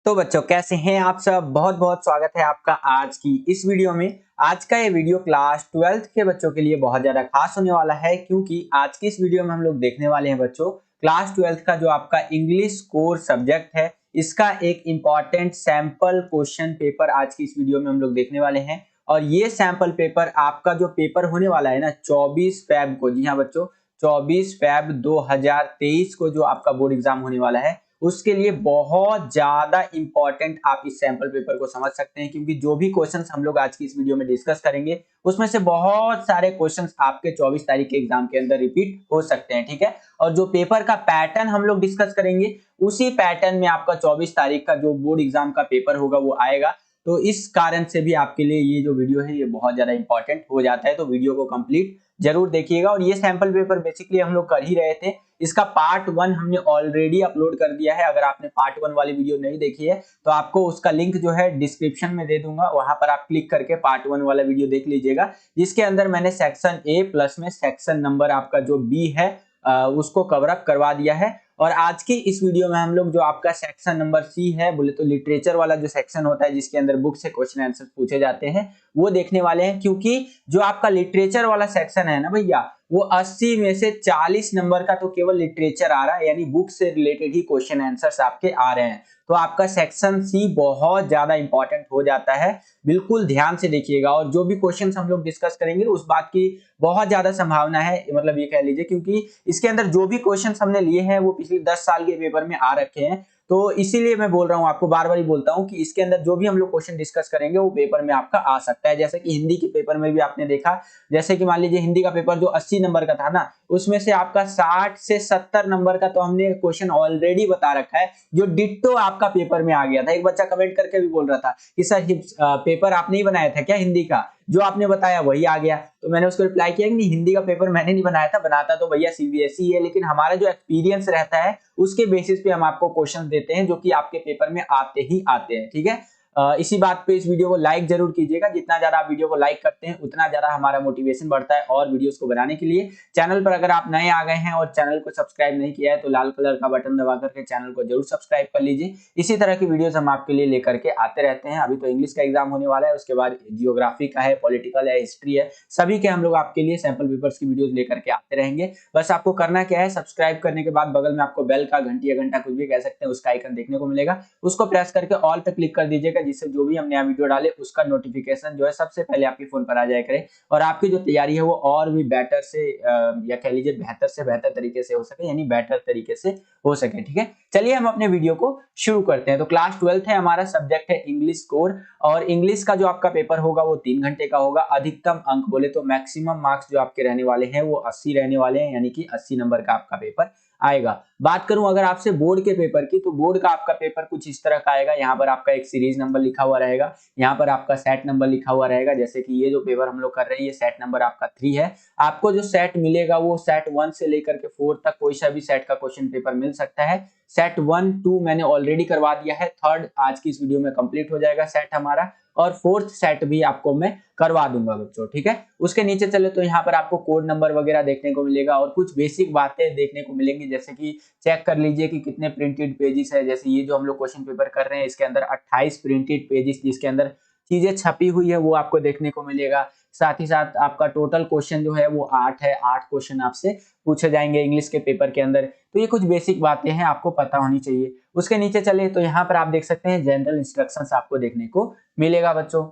तो बच्चों कैसे हैं आप सब। बहुत बहुत स्वागत है आपका आज की इस वीडियो में। आज का ये वीडियो क्लास 12th के बच्चों के लिए बहुत ज्यादा खास होने वाला है, क्योंकि आज की इस वीडियो में हम लोग देखने वाले हैं बच्चों क्लास 12th का जो आपका इंग्लिश कोर सब्जेक्ट है, इसका एक इंपॉर्टेंट सैंपल क्वेश्चन पेपर आज की इस वीडियो में हम लोग देखने वाले हैं। और ये सैंपल पेपर आपका जो पेपर होने वाला है ना 24 फेब को, जी हाँ बच्चों 24 फेब 2023 को जो आपका बोर्ड एग्जाम होने वाला है उसके लिए बहुत ज्यादा इंपॉर्टेंट आप इस सैंपल पेपर को समझ सकते हैं, क्योंकि जो भी क्वेश्चंस हम लोग आज की इस वीडियो में डिस्कस करेंगे उसमें से बहुत सारे क्वेश्चंस आपके 24 तारीख के एग्जाम के अंदर रिपीट हो सकते हैं। ठीक है, और जो पेपर का पैटर्न हम लोग डिस्कस करेंगे उसी पैटर्न में आपका 24 तारीख का जो बोर्ड एग्जाम का पेपर होगा वो आएगा। तो इस कारण से भी आपके लिए ये जो वीडियो है ये बहुत ज्यादा इंपॉर्टेंट हो जाता है, तो वीडियो को कंप्लीट जरूर देखिएगा। और ये सैंपल पेपर बेसिकली हम लोग कर ही रहे थे, इसका पार्ट 1 हमने ऑलरेडी अपलोड कर दिया है। अगर आपने पार्ट 1 वाली वीडियो नहीं देखी है तो आपको उसका लिंक जो है डिस्क्रिप्शन में दे दूंगा, वहां पर आप क्लिक करके पार्ट 1 वाला वीडियो देख लीजिएगा, जिसके अंदर मैंने सेक्शन ए प्लस में सेक्शन नंबर आपका जो बी है उसको कवर अप करवा दिया है। और आज की इस वीडियो में हम लोग जो आपका सेक्शन नंबर सी है, बोले तो लिटरेचर वाला जो सेक्शन होता है जिसके अंदर बुक से क्वेश्चन आंसर पूछे जाते हैं, वो देखने वाले हैं। क्योंकि जो आपका लिटरेचर वाला सेक्शन है ना भैया, वो 80 में से 40 नंबर का तो केवल लिटरेचर आ रहा है, यानी बुक से रिलेटेड ही क्वेश्चन आंसर्स आपके आ रहे हैं। तो आपका सेक्शन सी बहुत ज्यादा इंपॉर्टेंट हो जाता है, बिल्कुल ध्यान से देखिएगा। और जो भी क्वेश्चन हम लोग डिस्कस करेंगे उस बात की बहुत ज्यादा संभावना है, मतलब ये कह लीजिए, क्योंकि इसके अंदर जो भी क्वेश्चन हमने लिए हैं वो पिछले 10 साल के पेपर में आ रखे हैं। तो इसीलिए मैं बोल रहा हूँ, आपको बार बार ही बोलता हूँ कि इसके अंदर जो भी हम लोग क्वेश्चन डिस्कस करेंगे वो पेपर में आपका आ सकता है। जैसे कि हिंदी के पेपर में भी आपने देखा, जैसे कि मान लीजिए हिंदी का पेपर जो 80 नंबर का था ना, उसमें से आपका 60 से 70 नंबर का तो हमने क्वेश्चन ऑलरेडी बता रखा है, जो डिट्टो आपका पेपर में आ गया था। एक बच्चा कमेंट करके भी बोल रहा था कि सर पेपर आपने ही बनाया था क्या हिंदी का, जो आपने बताया वही आ गया। तो मैंने उसको रिप्लाई किया कि नहीं, हिंदी का पेपर मैंने नहीं बनाया था, बनाता तो भैया सीबीएसई है, लेकिन हमारा जो एक्सपीरियंस रहता है उसके बेसिस पे हम आपको क्वेश्चन देते हैं जो कि आपके पेपर में आते ही आते हैं। ठीक है, इसी बात पे इस वीडियो को लाइक जरूर कीजिएगा। जितना ज्यादा आप वीडियो को लाइक करते हैं उतना ज्यादा हमारा मोटिवेशन बढ़ता है और वीडियोस को बनाने के लिए। चैनल पर अगर आप नए आ गए हैं और चैनल को सब्सक्राइब नहीं किया है तो लाल कलर का बटन दबा करके चैनल को जरूर सब्सक्राइब कर लीजिए। इसी तरह की वीडियोस हम आपके लिए लेकर के आते रहते हैं। अभी तो इंग्लिश का एग्जाम होने वाला है, उसके बाद जियोग्राफी का है, पॉलिटिकल है, हिस्ट्री है, सभी के हम लोग आपके लिए सैंपल पेपर्स की वीडियोस लेकर के आते रहेंगे। बस आपको करना क्या है, सब्सक्राइब करने के बाद बगल में आपको बेल का घंटी या घंटा कुछ भी कह सकते हैं उसका आइकन देखने को मिलेगा, उसको प्रेस करके ऑल पे क्लिक कर दीजिएगा, जिससे जो भी हम नया वीडियो डाले उसका नोटिफिकेशन जो है सबसे पहले आपके फोन पर आ जाया करे और आपकी जो तैयारी है वो और भी बेटर से या कह लीजिए बेहतर से बेहतर तरीके से हो सके, यानी बेटर तरीके से हो सके। ठीक है, चलिए हम अपने वीडियो को शुरू करते हैं। तो क्लास 12th है, हमारा सब्जेक्ट है इंग्लिश कोर, और इंग्लिश का जो आपका पेपर होगा वो 3 घंटे का होगा। अधिकतम अंक बोले तो मैक्सिमम मार्क्स जो आपके रहने वाले हैं वो 80 रहने वाले हैं, यानी कि 80 नंबर का आपका पेपर आएगा। बात करूं अगर आपसे बोर्ड के पेपर की, तो बोर्ड का आपका पेपर कुछ इस तरह का आएगा। यहाँ पर आपका एक सीरीज नंबर लिखा हुआ रहेगा, यहाँ पर आपका सेट नंबर लिखा हुआ रहेगा। जैसे कि ये जो पेपर हम लोग कर रहे हैं ये सेट नंबर आपका 3 है। आपको जो सेट मिलेगा वो सेट 1 से लेकर के 4 तक कोई सा भी सेट का क्वेश्चन पेपर मिल सकता है। सेट 1 2 मैंने ऑलरेडी करवा दिया है, थर्ड आज की इस वीडियो में कंप्लीट हो जाएगा सेट हमारा, और फोर्थ सेट भी आपको मैं करवा दूंगा बच्चों। ठीक है, उसके नीचे चले तो यहाँ पर आपको कोड नंबर वगैरह देखने को मिलेगा और कुछ बेसिक बातें देखने को मिलेंगी, जैसे कि चेक कर लीजिए कि कितने प्रिंटेड पेजेस है। जैसे ये जो हम लोग क्वेश्चन पेपर कर रहे हैं इसके अंदर 28 प्रिंटेड पेजेस जिसके अंदर चीजें छपी हुई है वो आपको देखने को मिलेगा। साथ ही साथ आपका टोटल क्वेश्चन जो है वो 8 है, 8 क्वेश्चन आपसे पूछे जाएंगे इंग्लिश के पेपर के अंदर। तो ये कुछ बेसिक बातें हैं, आपको पता होनी चाहिए। उसके नीचे चले तो यहाँ पर आप देख सकते हैं जनरल इंस्ट्रक्शंस आपको देखने को मिलेगा बच्चों।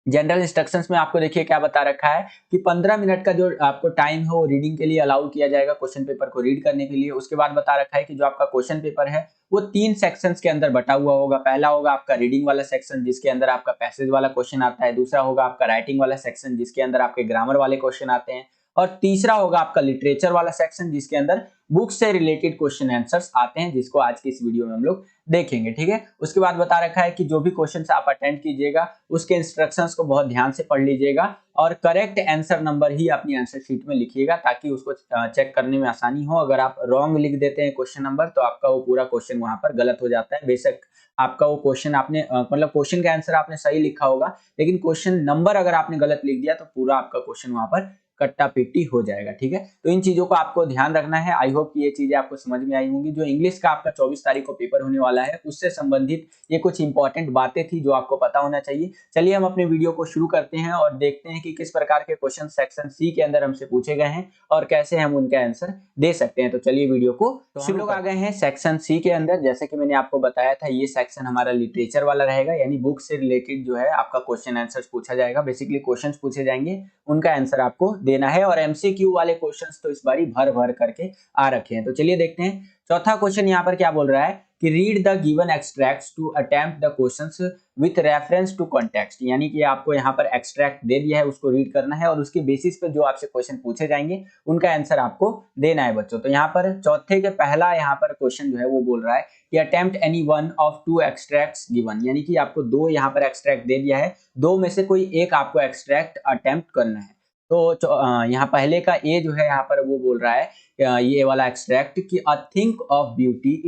जनरल इंस्ट्रक्शंस में आपको देखिए क्या बता रखा है कि 15 मिनट का जो आपको टाइम है वो रीडिंग के लिए अलाउ किया जाएगा, क्वेश्चन पेपर को रीड करने के लिए। उसके बाद बता रखा है कि जो आपका क्वेश्चन पेपर है वो 3 सेक्शंस के अंदर बटा हुआ होगा। पहला होगा आपका रीडिंग वाला सेक्शन जिसके अंदर आपका पैसेज वाला क्वेश्चन आता है, दूसरा होगा आपका राइटिंग वाला सेक्शन जिसके अंदर आपके ग्रामर वाले क्वेश्चन आते हैं, और तीसरा होगा आपका लिटरेचर वाला सेक्शन जिसके अंदर बुक से रिलेटेड क्वेश्चन आंसर्स आते हैं, जिसको आज की इस वीडियो में हम लोग देखेंगे। ठीक है, उसके बाद बता रखा है कि जो भी क्वेश्चन आप अटेंड कीजिएगा उसके इंस्ट्रक्शंस को बहुत ध्यान से पढ़ लीजिएगा और करेक्ट आंसर नंबर ही अपनी आंसर शीट में लिखिएगा ताकि उसको चेक करने में आसानी हो। अगर आप रॉन्ग लिख देते हैं क्वेश्चन नंबर तो आपका वो पूरा क्वेश्चन वहां पर गलत हो जाता है। बेशक आपका वो क्वेश्चन आपने मतलब क्वेश्चन का आंसर आपने सही लिखा होगा, लेकिन क्वेश्चन नंबर अगर आपने गलत लिख दिया तो पूरा आपका क्वेश्चन वहां पर कट्टा पिट्टी हो जाएगा। ठीक है, तो इन चीजों को आपको ध्यान रखना है। आई होप कि ये चीजें आपको समझ में आई होंगी। जो इंग्लिश का आपका 24 तारीख को पेपर होने वाला है उससे संबंधित ये कुछ इंपॉर्टेंट बातें थी जो आपको पता होना चाहिए। चलिए हम अपने वीडियो को शुरू करते हैं और देखते हैं कि किस प्रकार के क्वेश्चन सेक्शन सी के अंदर हमसे पूछे गए हैं और कैसे हम उनका आंसर दे सकते हैं। तो चलिए वीडियो को हम लोग आ गए हैं सेक्शन सी के अंदर। जैसे कि मैंने आपको बताया था ये सेक्शन हमारा लिटरेचर वाला रहेगा, यानी बुक से रिलेटेड जो है आपका क्वेश्चन आंसर पूछा जाएगा। बेसिकली क्वेश्चंस पूछे जाएंगे, उनका आंसर आपको देना है। और एमसीक्यू वाले क्वेश्चंस तो इस बारी भर भर करके आ रखे हैं। तो चलिए देखते हैं चौथा क्वेश्चन यहाँ पर क्या बोल रहा है कि read the given extracts to attempt the questions with reference to context, यानी कि आपको यहाँ पर एक्सट्रैक्ट दे दिया है, उसको रीड करना है और उसके बेसिस पे जो आपसे क्वेश्चन पूछे जाएंगे उनका आंसर आपको देना है बच्चों। तो यहाँ पर चौथे के पहला यहाँ पर क्वेश्चन जो है वो बोल रहा है कि attempt any one of two extracts given, यानी कि आपको दो यहाँ पर एक्सट्रैक्ट दे दिया है, दो में से कोई एक आपको एक्सट्रैक्ट अटेम्प्ट करना है। तो यहाँ पहले का ए जो है यहाँ पर वो बोल रहा है ये वाला एक्सट्रैक्ट कि a thing of beauty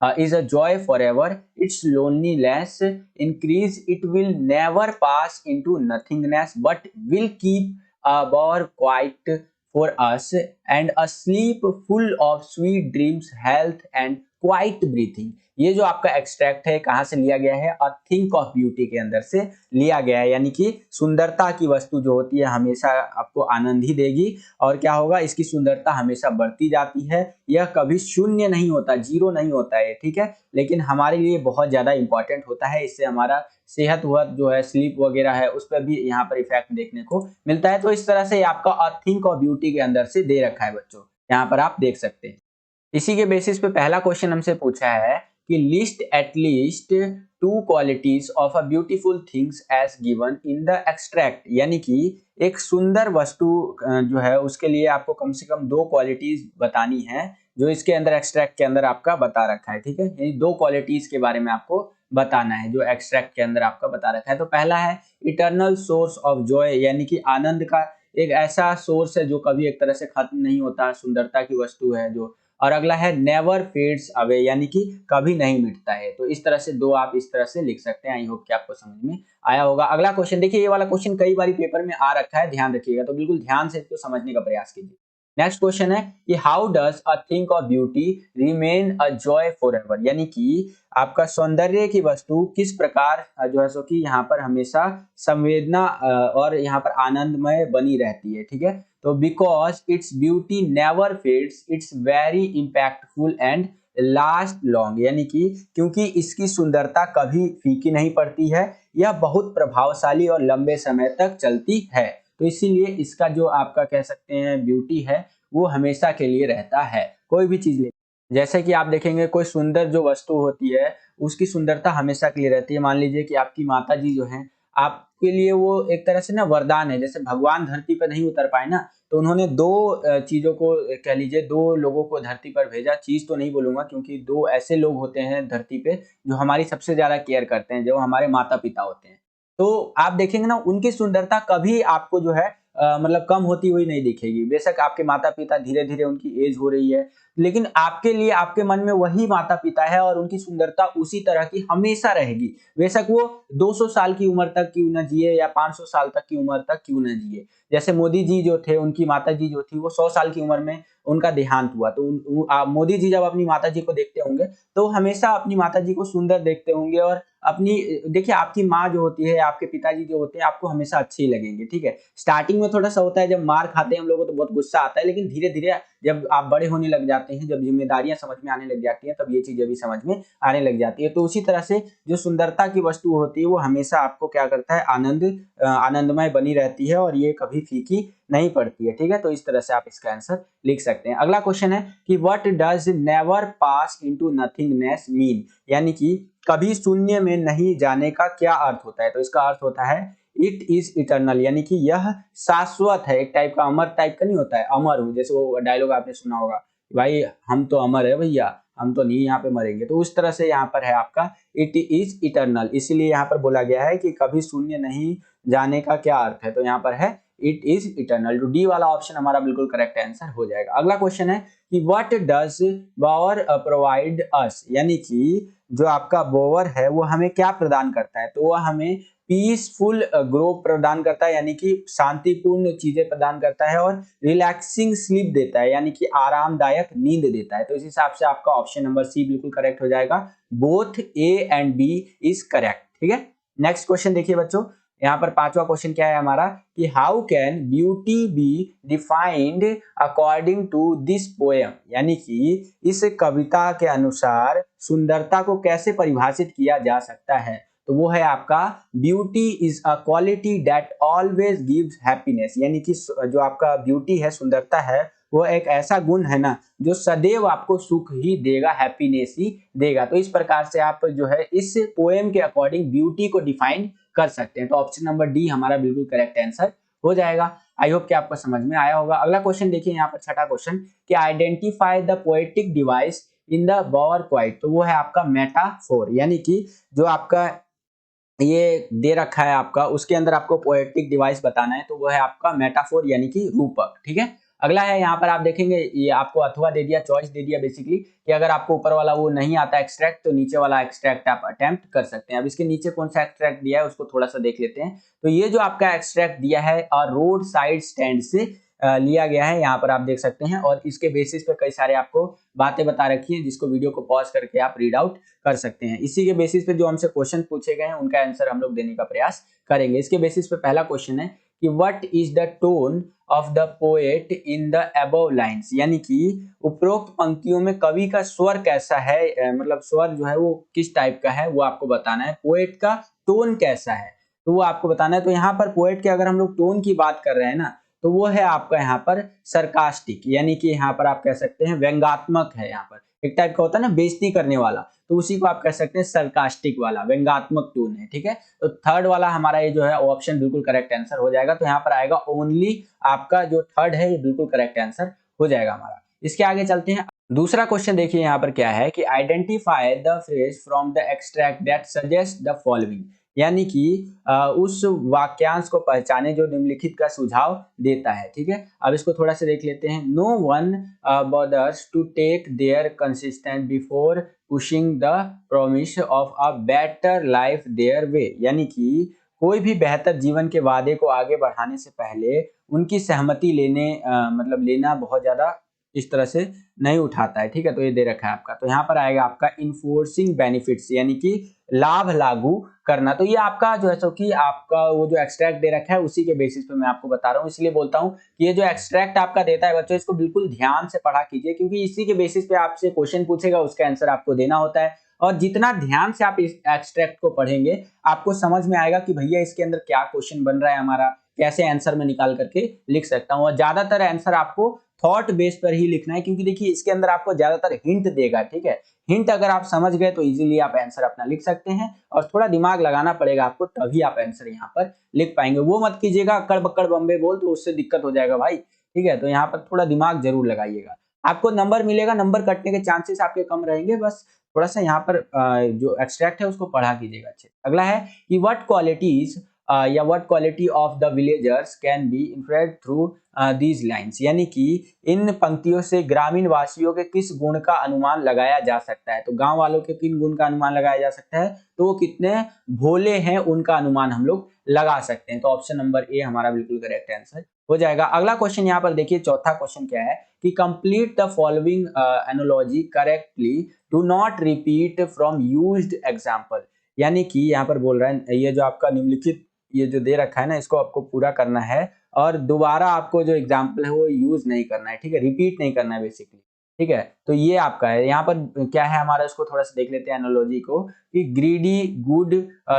is a joy forever, its loneliness increase, it will never pass into nothingness but will keep our quiet for us and a sleep full of sweet dreams, health and quiet breathing। ये जो आपका extract है कहाँ से लिया गया है? अ thing of beauty के अंदर से लिया गया है, यानी कि सुंदरता की वस्तु जो होती है हमेशा आपको आनंद ही देगी और क्या होगा, इसकी सुंदरता हमेशा बढ़ती जाती है, यह कभी शून्य नहीं होता, जीरो नहीं होता है। ठीक है, लेकिन हमारे लिए बहुत ज्यादा इंपॉर्टेंट होता है, इससे हमारा सेहत हुआ जो है, स्लीप वगैरह है, उस पर भी यहाँ पर इफेक्ट देखने को मिलता है। तो इस तरह से आपका अ थिंक ऑफ ब्यूटी के अंदर से दे रखा है बच्चों, यहाँ पर आप देख सकते हैं। इसी के बेसिस पे पहला क्वेश्चन हमसे पूछा है कि list at least two qualities of a beautiful things as given in the extract, यानी कि एक सुंदर वस्तु जो है उसके लिए आपको कम से कम दो क्वालिटीज बतानी है जो इसके अंदर एक्सट्रैक्ट के अंदर आपका बता रखा है। ठीक है, यानी दो क्वालिटीज के बारे में आपको बताना है जो एक्सट्रैक्ट के अंदर आपका बता रखा है। तो पहला है इटर्नल सोर्स ऑफ जॉय, यानी कि आनंद का एक ऐसा सोर्स है जो कभी एक तरह से खत्म नहीं होता, सुंदरता की वस्तु है जो। और अगला है नेवर फेड्स अवे, यानी कि कभी नहीं मिटता है। तो इस तरह से दो आप इस तरह से लिख सकते हैं। आई होप कि आपको समझ में आया होगा। अगला क्वेश्चन देखिए, ये वाला क्वेश्चन कई बार पेपर में आ रखा है, ध्यान रखिएगा, तो बिल्कुल ध्यान से इसको समझने का प्रयास कीजिए। नेक्स्ट क्वेश्चन है कि how does a thing of beauty remain a joy forever, यानी कि आपका सौंदर्य की वस्तु किस प्रकार जो है सो कि यहाँ पर हमेशा संवेदना और यहाँ पर आनंदमय बनी रहती है। ठीक है, तो because its beauty never fades, it's very impactful and last long, यानी कि क्योंकि इसकी सुंदरता कभी फीकी नहीं पड़ती है, यह बहुत प्रभावशाली और लंबे समय तक चलती है। तो इसीलिए इसका जो आपका कह सकते हैं ब्यूटी है वो हमेशा के लिए रहता है। कोई भी चीज ले, जैसे कि आप देखेंगे कोई सुंदर जो वस्तु होती है उसकी सुंदरता हमेशा के लिए रहती है। मान लीजिए कि आपकी माता जी जो हैं, आपके लिए वो एक तरह से ना वरदान है। जैसे भगवान धरती पर नहीं उतर पाए ना, तो उन्होंने दो चीजों को कह लीजिए, दो लोगों को धरती पर भेजा। चीज तो नहीं बोलूंगा क्योंकि दो ऐसे लोग होते हैं धरती पे जो हमारी सबसे ज्यादा केयर करते हैं, जो हमारे माता पिता होते हैं। तो आप देखेंगे ना उनकी सुंदरता कभी आपको जो है मतलब कम होती हुई नहीं दिखेगी। बेशक आपके माता पिता धीरे धीरे उनकी एज हो रही है, लेकिन आपके लिए आपके मन में वही माता पिता है और उनकी सुंदरता उसी तरह की हमेशा रहेगी। बेशक वो 200 साल की उम्र तक क्यों न जिए या 500 साल तक की उम्र तक क्यों न जिए। जैसे मोदी जी जो थे, उनकी माता जी जो थी वो 100 साल की उम्र में उनका देहांत हुआ। तो मोदी जी जब अपनी माता जी को देखते होंगे तो हमेशा अपनी माता जी को सुंदर देखते होंगे। और अपनी देखिए, आपकी माँ जो होती है, आपके पिताजी जो होते हैं, आपको हमेशा अच्छे ही लगेंगे। ठीक है, स्टार्टिंग में थोड़ा सा होता है, जब मार खाते हैं हम लोगों को तो बहुत गुस्सा आता है, लेकिन धीरे धीरे जब आप बड़े होने लग जाते हैं, जब जिम्मेदारियां समझ में आने लग जाती हैं, तब ये चीजें भी समझ में आने लग जाती है। तो उसी तरह से जो सुंदरता की वस्तु होती है वो हमेशा आपको क्या करता है, आनंदमय बनी रहती है और ये कभी फीकी नहीं पड़ती है। ठीक है, तो इस तरह से आप इसका आंसर लिख सकते हैं। अगला क्वेश्चन है कि what does never pass into nothingness mean, यानी कि कभी शून्य में नहीं जाने का क्या अर्थ होता है। तो इसका अर्थ होता है इट इज इटर्नल, यानी कि यह शाश्वत है। एक टाइप का अमर टाइप का नहीं होता है, अमर हूं, जैसे वो डायलॉग आपने सुना होगा, भाई हम तो अमर है भैया, हम तो नहीं यहाँ पे मरेंगे। तो उस तरह से यहाँ पर है आपका इट इज इटर्नल, इसीलिए यहाँ पर बोला गया है कि कभी शून्य नहीं जाने का क्या अर्थ है। तो यहाँ पर है इट इज इटर्नल। तो डी वाला ऑप्शन हमारा बिल्कुल करेक्ट आंसर हो जाएगा। अगला क्वेश्चन है कि what does bower provide us, यानी कि जो आपका बोवर है वो हमें क्या प्रदान करता है। तो वह हमें पीसफुल ग्रो प्रदान करता है, यानी कि शांतिपूर्ण चीजें प्रदान करता है, और रिलैक्सिंग स्लीप देता है, यानी कि आरामदायक नींद देता है। तो इस हिसाब से आपका ऑप्शन नंबर सी बिल्कुल करेक्ट हो जाएगा। Both A and B is correct. ठीक है, नेक्स्ट क्वेश्चन देखिए बच्चों, यहाँ पर पांचवा क्वेश्चन क्या है हमारा कि how can beauty be defined according to this poem, यानी कि इस कविता के अनुसार सुंदरता को कैसे परिभाषित किया जा सकता है। तो वो है आपका beauty is a quality that always gives happiness, यानी कि जो आपका ब्यूटी है, सुंदरता है, वो एक ऐसा गुण है ना जो सदैव आपको सुख ही देगा, हैप्पीनेस ही देगा। तो इस प्रकार से आप जो है इस पोएम के अकॉर्डिंग ब्यूटी को डिफाइन कर सकते हैं। तो ऑप्शन नंबर डी हमारा बिल्कुल करेक्ट आंसर हो जाएगा। आई होप कि आपको समझ में आया होगा। अगला क्वेश्चन देखिए यहाँ पर, छठा क्वेश्चन कि identify the poetic device in the बॉर क्वाइट। तो वो है आपका मेटाफोर, यानी कि जो आपका ये दे रखा है आपका, उसके अंदर आपको पोएटिक डिवाइस बताना है। तो वो है आपका मेटाफोर, यानी कि रूपक। ठीक है, अगला है यहाँ पर आप देखेंगे, ये आपको अथवा दे दिया, चॉइस दे दिया बेसिकली, कि अगर आपको ऊपर वाला वो नहीं आता एक्सट्रैक्ट, तो नीचे वाला एक्सट्रैक्ट आप अटेम्प्ट कर सकते हैं। अब इसके नीचे कौन सा एक्सट्रैक्ट दिया है उसको थोड़ा सा देख लेते हैं। तो ये जो आपका एक्सट्रैक्ट दिया है रोड साइड स्टैंड से लिया गया है, यहाँ पर आप देख सकते हैं, और इसके बेसिस पे कई सारे आपको बातें बता रखी हैं, जिसको वीडियो को पॉज करके आप रीड आउट कर सकते हैं। इसी के बेसिस पे जो हमसे क्वेश्चन पूछे गए हैं उनका आंसर हम लोग देने का प्रयास करेंगे। इसके बेसिस पे पहला क्वेश्चन है कि what is the tone of the poet in the above lines, यानी कि उपरोक्त पंक्तियों में कवि का स्वर कैसा है, मतलब स्वर जो है वो किस टाइप का है वो आपको बताना है। पोएट का टोन कैसा है तो वो आपको बताना है। तो यहाँ पर पोएट के अगर हम लोग टोन की बात कर रहे हैं ना, तो वो है आपका यहाँ पर सरकास्टिक, यानी कि यहाँ पर आप कह सकते हैं व्यंग्यात्मक है। यहाँ पर एक टाइप का होता है ना बेइज्जती करने वाला, तो उसी को आप कह सकते हैं सरकास्टिक वाला, व्यंग्यात्मक टोन है। ठीक है, तो थर्ड वाला हमारा ये जो है ऑप्शन बिल्कुल करेक्ट आंसर हो जाएगा। तो यहाँ पर आएगा ओनली, आपका जो थर्ड है ये बिल्कुल करेक्ट आंसर हो जाएगा हमारा। इसके आगे चलते हैं। दूसरा क्वेश्चन देखिए यहाँ पर क्या है कि identify the phrase from the extract that suggest the following, यानी कि उस वाक्यांश को पहचाने जो निम्नलिखित का सुझाव देता है। ठीक है, अब इसको थोड़ा सा देख लेते हैं। No one bothers to take their consistent before pushing the promise of a better life their way, यानी कि कोई भी बेहतर जीवन के वादे को आगे बढ़ाने से पहले उनकी सहमति लेने मतलब लेना बहुत ज्यादा इस तरह से नहीं उठाता है। ठीक है, तो ये दे रखा है आपका। तो यहाँ पर आएगा आपका इन्फोर्सिंग बेनिफिट्स, यानी कि लाभ लागू करना। तो ये आपका जो है सो कि आपका वो जो एक्सट्रैक्ट दे रखा है उसी के बेसिस पे मैं आपको बता रहा हूँ। इसलिए बोलता हूँ कि ये जो एक्सट्रैक्ट आपका देता है बच्चों, इसको बिल्कुल ध्यान से पढ़ा कीजिए, क्योंकि इसी के बेसिस पे आपसे क्वेश्चन पूछेगा, उसका आंसर आपको देना होता है। और जितना ध्यान से आप इस एक्सट्रैक्ट को पढ़ेंगे, आपको समझ में आएगा कि भैया इसके अंदर क्या क्वेश्चन बन रहा है हमारा, कैसे आंसर में निकाल करके लिख सकता हूँ। और ज्यादातर आंसर आपको थॉट बेस पर ही लिखना है, क्योंकि देखिए इसके अंदर आपको ज्यादातर हिंट देगा। ठीक है, हिंट अगर आप समझ गए तो इजीली आप आंसर अपना लिख सकते हैं, और थोड़ा दिमाग लगाना पड़ेगा आपको, तभी आप आंसर यहाँ पर लिख पाएंगे। वो मत कीजिएगा अक्कड़ बक्कड़ बम्बे बोल, तो उससे दिक्कत हो जाएगा भाई। ठीक है, तो यहाँ पर थोड़ा दिमाग जरूर लगाइएगा। आपको नंबर मिलेगा, नंबर कटने के चांसेस आपके कम रहेंगे, बस थोड़ा सा यहाँ पर जो एक्सट्रैक्ट है उसको पढ़ा कीजिएगा अच्छे। अगला है कि व्हाट क्वालिटीज या what quality of the villagers can be inferred through these lines, यानी कि इन पंक्तियों से ग्रामीण वासियों के किस गुण का अनुमान लगाया जा सकता है। तो गांव वालों के किन गुण का अनुमान लगाया जा सकता है, तो वो कितने भोले हैं उनका अनुमान हम लोग लगा सकते हैं। तो ऑप्शन नंबर ए हमारा बिल्कुल करेक्ट आंसर हो जाएगा। अगला क्वेश्चन यहाँ पर देखिए, चौथा क्वेश्चन क्या है कि complete the following analogy correctly, do not repeat from used example, यानी कि यहाँ पर बोल रहा है ये जो आपका निम्नलिखित ये जो दे रखा है ना, इसको आपको पूरा करना है, और दोबारा आपको जो एग्जाम्पल है वो यूज नहीं करना है। ठीक है, रिपीट नहीं करना है बेसिकली। ठीक है, तो ये आपका है। यहाँ पर क्या है हमारा, इसको थोड़ा सा देख लेते हैं एनालॉजी को, कि ग्रीडी गुड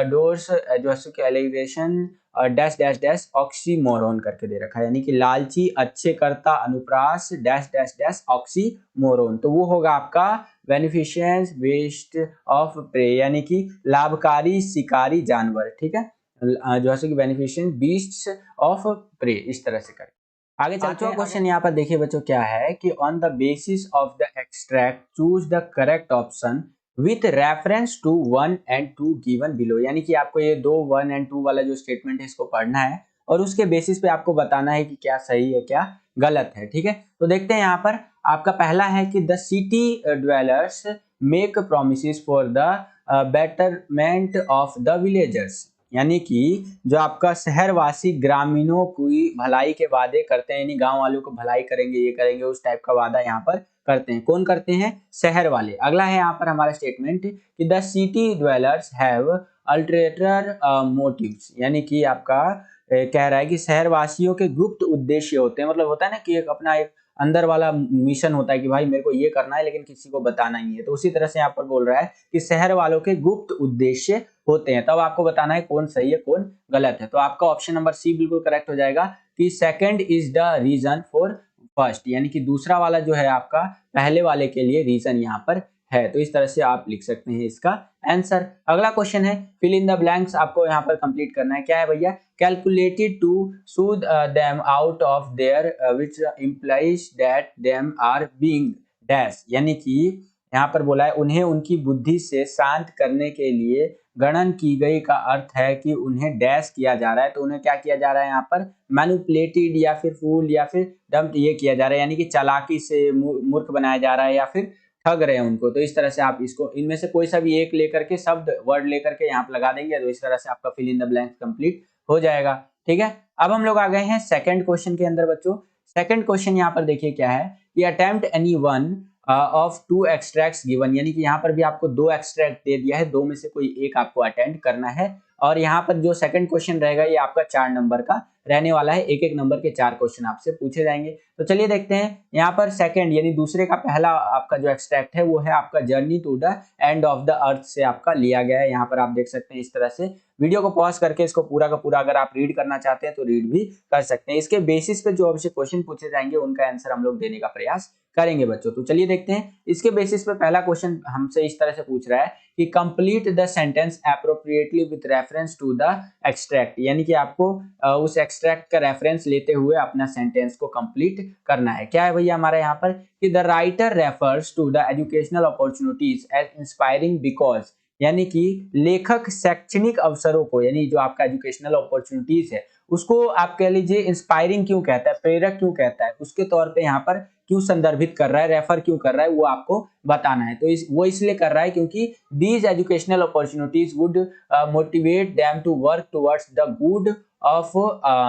डोर्स जो है allegation dash dash dash oxymoron करके दे रखा है, यानी कि लालची अच्छे करता अनुप्रास डैश डैश डैश ऑक्सीमोरोन। तो वो होगा आपका बेनिफिशियंस वेस्ट ऑफ प्रे, यानी कि लाभकारी शिकारी जानवर। ठीक है, जो है कि बेनिफिशियंट बीस्ट्स ऑफ प्रे, इस तरह से करें। आगे चलते हैं। क्वेश्चन यहाँ पर देखिए बच्चों क्या है कि on the basis of the extract choose the correct option with reference to 1 and 2 given below, यानी कि आपको ये दो 1 and 2 वाला जो स्टेटमेंट है इसको पढ़ना है, और उसके बेसिस पे आपको बताना है कि क्या सही है क्या गलत है। ठीक है, तो देखते हैं यहाँ पर आपका पहला है कि the city dwellers make promise for the betterment of the villagers, यानी कि जो आपका शहरवासी ग्रामीणों की भलाई के वादे करते हैं, यानी गांव वालों को भलाई करेंगे, ये करेंगे, उस टाइप का वादा यहाँ पर करते हैं। कौन करते हैं? शहर वाले। अगला है यहाँ पर हमारा स्टेटमेंट कि the city dwellers have ulterior motives, यानी कि आपका कह रहा है कि शहरवासियों के गुप्त उद्देश्य होते हैं। मतलब होता है ना कि एक अपना एक अंदर वाला मिशन होता है कि भाई मेरे को ये करना है लेकिन किसी को बताना ही है। तो उसी तरह से यहाँ पर बोल रहा है कि शहर वालों के गुप्त उद्देश्य होते हैं। तब आपको बताना है कौन सही है कौन गलत है। तो आपका ऑप्शन नंबर सी बिल्कुल करेक्ट हो जाएगा कि second is the reason for first, यानी कि दूसरा वाला जो है आपका पहले वाले के लिए रीजन यहाँ पर है। तो इस तरह से आप लिख सकते हैं इसका आंसर। अगला क्वेश्चन है फिल इन द ब्लैंक्स, आपको यहाँ पर कंप्लीट करना है। क्या है भैया? Calculated to sued them out of their which implies that them are being dash, यानी कि यहाँ पर बोला है उन्हें उनकी बुद्धि से शांत करने के लिए गणन की गई का अर्थ है कि उन्हें डैश किया जा रहा है। तो उन्हें क्या किया जा रहा है यहाँ पर? मैनिपुलेटेड या फिर फूल या फिर डम्प्ड ये किया जा रहा है, यानी कि चालाकी से मूर्ख बनाया जा रहा है या फिर ठग रहे हैं उनको। तो इस तरह से आप इसको इनमें से कोई सा भी एक लेकर के शब्द वर्ड लेकर के यहाँ पर लगा देंगे तो इस तरह से आपका fill in the blanks complete हो जाएगा। ठीक है, अब हम लोग आ गए हैं सेकंड क्वेश्चन के अंदर बच्चों। सेकंड क्वेश्चन यहाँ पर देखिए क्या है कि attempt any one of two extracts given, यानी कि यहाँ पर भी आपको दो एक्सट्रैक्ट दे दिया है, दो में से कोई एक आपको अटेम्प्ट करना है। और यहाँ पर जो सेकंड क्वेश्चन रहेगा ये आपका 4 नंबर का रहने वाला है। एक एक नंबर के 4 क्वेश्चन आपसे पूछे जाएंगे। तो चलिए देखते हैं यहाँ पर सेकंड यानी दूसरे का पहला आपका जो एक्सट्रैक्ट है वो है आपका journey to the end of the earth से आपका लिया गया है। यहाँ पर आप देख सकते हैं इस तरह से। वीडियो को पॉज करके इसको पूरा का पूरा अगर आप रीड करना चाहते हैं तो रीड भी कर सकते हैं। इसके बेसिस पे जो आपसे क्वेश्चन पूछे जाएंगे उनका आंसर हम लोग देने का प्रयास करेंगे बच्चों। तो चलिए देखते हैं इसके बेसिस पे पहला क्वेश्चन हमसे इस तरह से पूछ रहा है कि complete the sentence appropriately with reference to the extract, यानी कि आपको उस एक्सट्रैक्ट का रेफरेंस लेते हुए अपना सेंटेंस को कंप्लीट करना है। क्या है भैया हमारा यहाँ पर कि the writer refers to the educational opportunities as inspiring because, यानी कि लेखक शैक्षणिक अवसरों को यानी जो आपका एजुकेशनल अपॉर्चुनिटीज है उसको आप कह लीजिए इंस्पायरिंग क्यों कहता है, प्रेरक क्यों कहता है, उसके तौर पे यहाँ पर क्यों संदर्भित कर रहा है, रेफर क्यों कर रहा है वो आपको बताना है। तो वो इसलिए कर रहा है क्योंकि these educational opportunities would motivate them to work towards the good of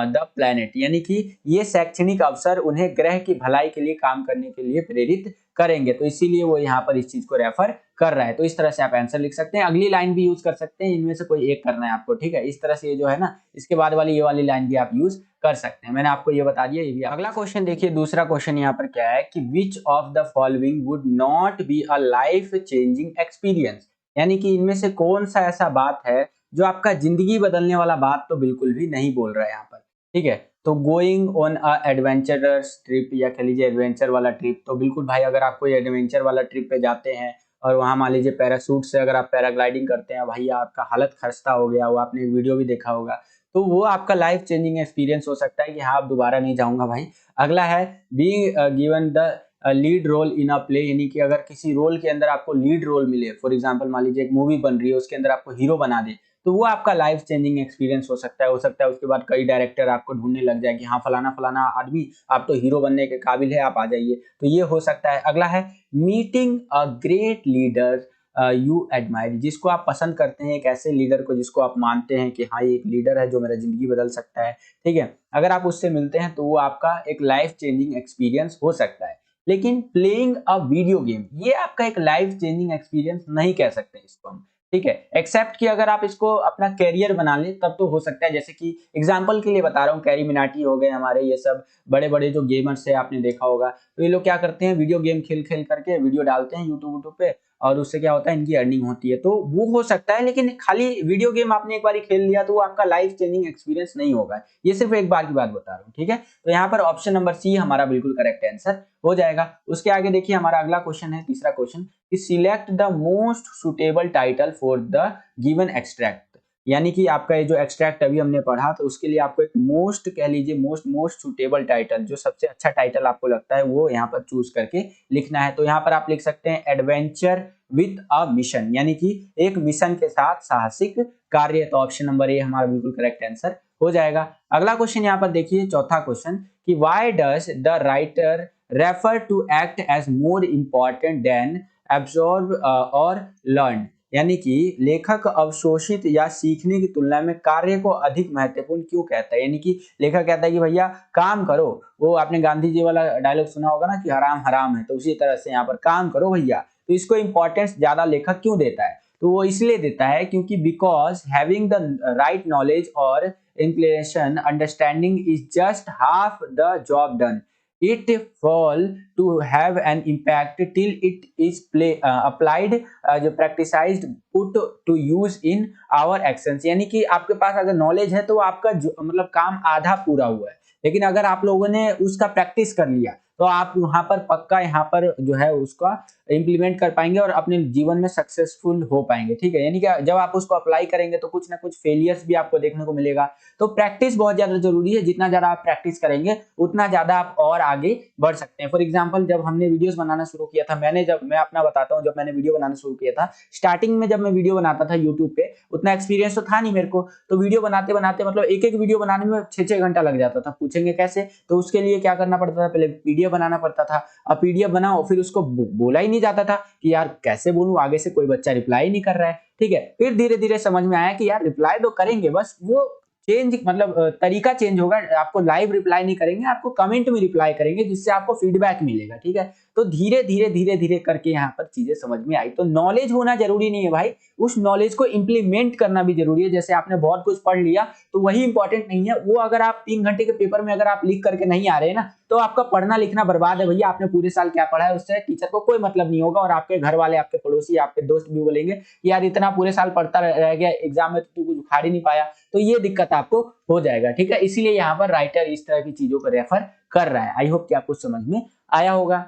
the planet, यानी कि ये शैक्षणिक अवसर उन्हें ग्रह की भलाई के लिए काम करने के लिए प्रेरित करेंगे। तो इसीलिए वो यहाँ पर इस चीज को रेफर कर रहा है। तो इस तरह से आप आंसर लिख सकते हैं। अगली लाइन भी यूज कर सकते हैं, इनमें से कोई एक करना है आपको। ठीक है, इस तरह से ये जो है ना इसके बाद वाली ये वाली लाइन भी आप यूज कर सकते हैं। मैंने आपको ये बता दिया। ये भी अगला क्वेश्चन देखिए, दूसरा क्वेश्चन यहाँ पर क्या है कि which of the following would not be a life changing experience, यानी कि इनमें से कौन सा ऐसा बात है जो आपका जिंदगी बदलने वाला बात तो बिल्कुल भी नहीं बोल रहा है यहाँ पर। ठीक है, तो going on a adventurous trip या कह लीजिए एडवेंचर वाला ट्रिप, तो बिल्कुल भाई अगर आप कोई एडवेंचर वाला ट्रिप पे जाते हैं और वहां मान लीजिए पैराशूट से अगर आप पैराग्लाइडिंग करते हैं, भाई आपका हालत खस्ता हो गया, वो आपने वीडियो भी देखा होगा, तो वो आपका लाइफ चेंजिंग एक्सपीरियंस हो सकता है कि हाँ अब दोबारा नहीं जाऊंगा भाई। अगला है being given the lead role in a play, यानी कि अगर किसी रोल के अंदर आपको लीड रोल मिले, फॉर एग्जांपल मान लीजिए एक मूवी बन रही है उसके अंदर आपको हीरो बना दे, तो वो आपका लाइफ चेंजिंग एक्सपीरियंस हो सकता है। उसके बाद कई डायरेक्टर आपको ढूंढने लग जाए कि हाँ फलाना फलाना आदमी आप तो हीरो बनने के काबिल है, आप आ जाइए, तो ये हो सकता है। अगला है meeting a great leader you admire, जिसको आप पसंद करते हैं, एक ऐसे लीडर को जिसको आप मानते हैं कि हाँ ये एक लीडर है जो मेरा जिंदगी बदल सकता है। ठीक है, अगर आप उससे मिलते हैं तो वो आपका एक लाइफ चेंजिंग एक्सपीरियंस हो सकता है। लेकिन प्लेइंग अ वीडियो गेम ये आपका एक लाइफ चेंजिंग एक्सपीरियंस नहीं कह सकते इसको हम। ठीक है, एक्सेप्ट कि अगर आप इसको अपना कैरियर बना लें तब तो हो सकता है। जैसे कि एग्जांपल के लिए बता रहा हूँ, कैरी मिनाटी हो गए हमारे, ये सब बड़े बड़े जो गेमर्स है आपने देखा होगा, तो ये लोग क्या करते हैं वीडियो गेम खेल खेल करके वीडियो डालते हैं यूट्यूब पे और उससे क्या होता है इनकी अर्निंग होती है, तो वो हो सकता है। लेकिन खाली वीडियो गेम आपने एक बार खेल लिया तो वो आपका लाइफ चेंजिंग एक्सपीरियंस नहीं होगा। ये सिर्फ एक बार की बात बता रहा हूँ। ठीक है, तो यहाँ पर ऑप्शन नंबर सी हमारा बिल्कुल करेक्ट आंसर हो जाएगा। उसके आगे देखिए हमारा अगला क्वेश्चन है, तीसरा क्वेश्चन कि select the most suitable title for the given extract, यानी कि आपका ये जो एक्सट्रैक्ट अभी हमने पढ़ा तो उसके लिए आपको एक मोस्ट कह लीजिए मोस्ट सुटेबल टाइटल, जो सबसे अच्छा टाइटल आपको लगता है वो यहाँ पर चूज करके लिखना है। तो यहाँ पर आप लिख सकते हैं एडवेंचर विथ अ मिशन, यानी कि एक मिशन के साथ साहसिक कार्य। तो ऑप्शन नंबर ए हमारा बिल्कुल करेक्ट आंसर हो जाएगा। अगला क्वेश्चन यहाँ पर देखिए, चौथा क्वेश्चन कि why does the writer refer to act as more important than absorb और लर्न, यानी कि लेखक अवशोषित या सीखने की तुलना में कार्य को अधिक महत्वपूर्ण क्यों कहता है। यानी कि लेखक कहता है कि भैया काम करो, वो आपने गांधी जी वाला डायलॉग सुना होगा ना कि हराम हराम है, तो उसी तरह से यहाँ पर काम करो भैया। तो इसको इंपॉर्टेंस ज्यादा लेखक क्यों देता है, तो वो इसलिए देता है क्योंकि because having the right knowledge और implementation understanding is just half the job done. It fall to have an impact till it is applied, जो practiced put to use in our actions। यानी कि आपके पास अगर नॉलेज है तो आपका मतलब काम आधा पूरा हुआ है, लेकिन अगर आप लोगों ने उसका प्रैक्टिस कर लिया तो आप वहां पर पक्का यहाँ पर जो है उसका इंप्लीमेंट कर पाएंगे और अपने जीवन में सक्सेसफुल हो पाएंगे। ठीक है, यानी कि जब आप उसको अप्लाई करेंगे तो कुछ ना कुछ फेलियर्स भी आपको देखने को मिलेगा। तो प्रैक्टिस बहुत ज्यादा जरूरी है, जितना ज्यादा आप प्रैक्टिस करेंगे उतना ज्यादा आप और आगे बढ़ सकते हैं। फॉर एग्जाम्पल जब हमने वीडियोस बनाना शुरू किया था, मैं अपना बताता हूँ, जब मैंने वीडियो बनाना शुरू किया था, स्टार्टिंग में जब मैं वीडियो बनाता था यूट्यूब पे, उतना एक्सपीरियंस तो था नहीं मेरे को, तो वीडियो बनाते बनाते मतलब एक एक वीडियो बनाने में 6-6 घंटा लग जाता था। पूछेंगे कैसे, तो उसके लिए क्या करना पड़ता था, पहले पीडीएफ बनाना पड़ता था। अब पीडीएफ बनाओ, फिर उसको बोला ही नहीं जाता था कि यार कैसे बोलूं, आगे से कोई बच्चा रिप्लाई नहीं कर रहा है। ठीक है, फिर धीरे धीरे समझ में आया कि यार रिप्लाई तो करेंगे, बस वो चेंज मतलब तरीका चेंज होगा। आपको लाइव रिप्लाई नहीं करेंगे, आपको कमेंट में रिप्लाई करेंगे, जिससे आपको फीडबैक मिलेगा। ठीक है, तो धीरे धीरे करके यहाँ पर चीजें समझ में आई। तो नॉलेज होना जरूरी नहीं है भाई, उस नॉलेज को इंप्लीमेंट करना भी जरूरी है। जैसे आपने बहुत कुछ पढ़ लिया तो वही इंपॉर्टेंट नहीं है, वो अगर आप 3 घंटे के पेपर में अगर आप लिख करके नहीं आ रहे हैं ना, तो आपका पढ़ना लिखना बर्बाद है भैया। आपने पूरे साल क्या पढ़ा है उससे टीचर को कोई मतलब नहीं होगा, और आपके घर वाले, आपके पड़ोसी, आपके दोस्त भी बोलेंगे कि यार इतना पूरे साल पढ़ता रह गया, एग्जाम में तो तू कुछ उखाड़ ही नहीं पाया। तो ये दिक्कत आपको हो जाएगा। ठीक है, इसीलिए यहाँ पर राइटर इस तरह की चीजों को रेफर कर रहा है। आई होप कि आपको समझ में आया होगा।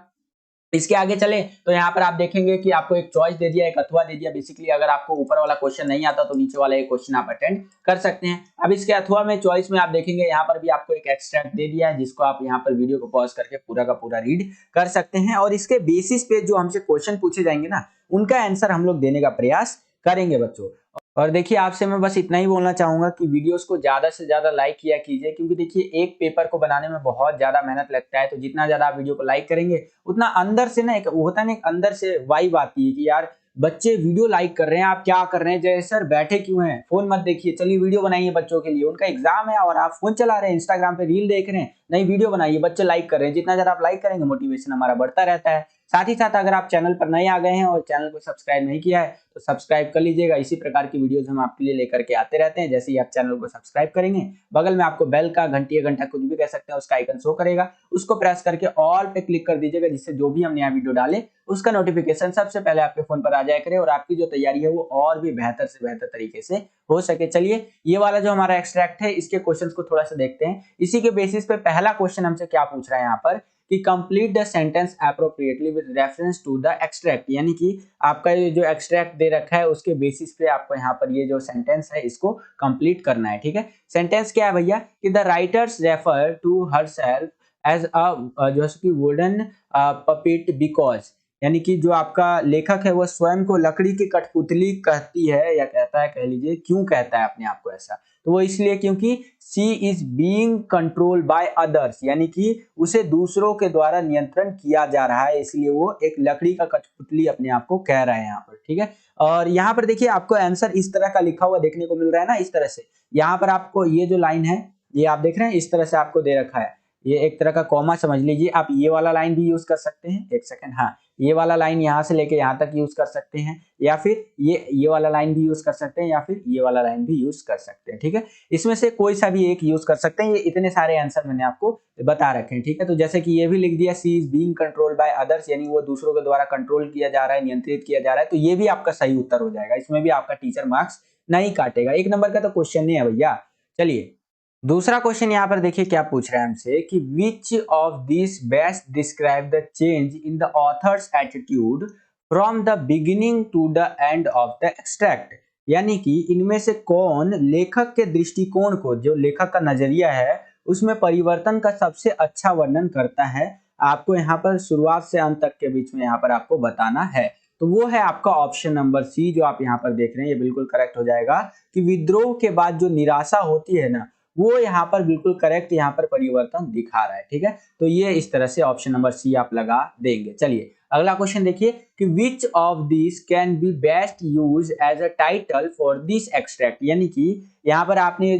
इसके आगे चले तो यहाँ पर आप देखेंगे कि आपको एक चॉइस दे दिया, एक अथवा दे दिया। बेसिकली अगर आपको ऊपर वाला क्वेश्चन नहीं आता तो नीचे वाला एक क्वेश्चन आप अटेंड कर सकते हैं। अब इसके अथवा में, चॉइस में आप देखेंगे यहाँ पर भी आपको एक एक्सट्रैक्ट दे दिया है, जिसको आप यहाँ पर वीडियो को पॉज करके पूरा का पूरा रीड कर सकते हैं, और इसके बेसिस पे जो हमसे क्वेश्चन पूछे जाएंगे ना, उनका आंसर हम लोग देने का प्रयास करेंगे बच्चों। और देखिए आपसे मैं बस इतना ही बोलना चाहूंगा कि वीडियोस को ज्यादा से ज्यादा लाइक किया कीजिए, क्योंकि देखिए एक पेपर को बनाने में बहुत ज्यादा मेहनत लगता है। तो जितना ज्यादा आप वीडियो को लाइक करेंगे उतना अंदर से ना एक होता है ना, एक अंदर से वाइब आती है कि यार बच्चे वीडियो लाइक कर रहे हैं, आप क्या कर रहे हैं, जय सर बैठे क्यों हैं, फोन मत देखिए, चलिए वीडियो बनाइए बच्चों के लिए, उनका एग्जाम है और आप फोन चला रहे हैं, इंस्टाग्राम पे रील देख रहे हैं, नहीं वीडियो बनाइए, बच्चे लाइक कर रहे हैं। जितना ज्यादा आप लाइक करेंगे मोटिवेशन हमारा बढ़ता रहता है। साथ ही साथ अगर आप चैनल पर नए आ गए हैं और चैनल को सब्सक्राइब नहीं किया है तो सब्सक्राइब कर लीजिएगा। इसी प्रकार की वीडियोस हम आपके लिए लेकर के आते रहते हैं। जैसे ही आप चैनल को सब्सक्राइब करेंगे, बगल में आपको बेल का, घंटी या घंटा कुछ भी कह सकते हैं, उसका आइकन शो करेगा, उसको प्रेस करके ऑल पे क्लिक कर दीजिएगा, जिससे जो भी हम नया वीडियो डाले उसका नोटिफिकेशन सबसे पहले आपके फोन पर आ जाया करे और आपकी जो तैयारी है वो और भी बेहतर से बेहतर तरीके से हो सके। चलिए ये वाला जो हमारा एक्सट्रैक्ट है, इसके क्वेश्चंस को थोड़ा सा देखते हैं। इसी के बेसिस पे पहला क्वेश्चन हमसे क्या पूछ रहा है यहाँ पर कि complete the sentence appropriately with reference to the extract. यानी कि आपका ये जो एक्सट्रैक्ट दे रखा है उसके बेसिस पे आपको यहाँ पर ये जो सेंटेंस है इसको कंप्लीट करना है। ठीक है, सेंटेंस क्या है भैया कि the writer's refer to herself as a जो है वुडन पपेट बिकॉज, यानी कि जो आपका लेखक है वो स्वयं को लकड़ी की कठपुतली कहती है या कहता है, कह लीजिए। क्यों कहता है अपने आप को ऐसा, तो वो इसलिए क्योंकि she is being controlled by others, यानी कि उसे दूसरों के द्वारा नियंत्रण किया जा रहा है, इसलिए वो एक लकड़ी का कठपुतली अपने आप को कह रहा है यहाँ पर। ठीक है, और यहाँ पर देखिए आपको आंसर इस तरह का लिखा हुआ देखने को मिल रहा है ना, इस तरह से। यहाँ पर आपको ये जो लाइन है ये आप देख रहे हैं, इस तरह से आपको दे रखा है, ये एक तरह का कॉमा समझ लीजिए। आप ये वाला लाइन भी यूज कर सकते हैं, एक सेकंड, हाँ ये वाला लाइन यहाँ से लेके यहाँ तक यूज कर सकते हैं, या फिर ये वाला लाइन भी यूज कर सकते हैं, या फिर ये वाला लाइन भी यूज कर सकते हैं। ठीक है, इसमें से कोई सा भी एक यूज कर सकते हैं। ये इतने सारे आंसर मैंने आपको बता रखे हैं। ठीक है, तो जैसे कि ये भी लिख दिया, she is being controlled by others, यानी वो दूसरों के द्वारा कंट्रोल किया जा रहा है, नियंत्रित किया जा रहा है, तो ये भी आपका सही उत्तर हो जाएगा। इसमें भी आपका टीचर मार्क्स नहीं काटेगा, 1 नंबर का तो क्वेश्चन नहीं है भैया। चलिए दूसरा क्वेश्चन यहाँ पर देखिए क्या पूछ रहा है हमसे कि which of this best describe the change in the author's attitude from the beginning to the end of the extract, यानी कि इनमें से कौन लेखक के दृष्टिकोण को, जो लेखक का नजरिया है उसमें परिवर्तन का सबसे अच्छा वर्णन करता है। आपको यहाँ पर शुरुआत से अंत तक के बीच में यहाँ पर आपको बताना है। तो वो है आपका ऑप्शन नंबर सी, जो आप यहाँ पर देख रहे हैं, ये बिल्कुल करेक्ट हो जाएगा कि विद्रोह के बाद जो निराशा होती है ना, वो यहाँ पर बिल्कुल करेक्ट यहाँ पर परिवर्तन दिखा रहा है। ठीक है, तो ये इस तरह से ऑप्शन नंबर सी आप लगा देंगे। चलिए अगला क्वेश्चन देखिए कि which of this can be best use as a title for this extract, यानी कि यहाँ पर आपने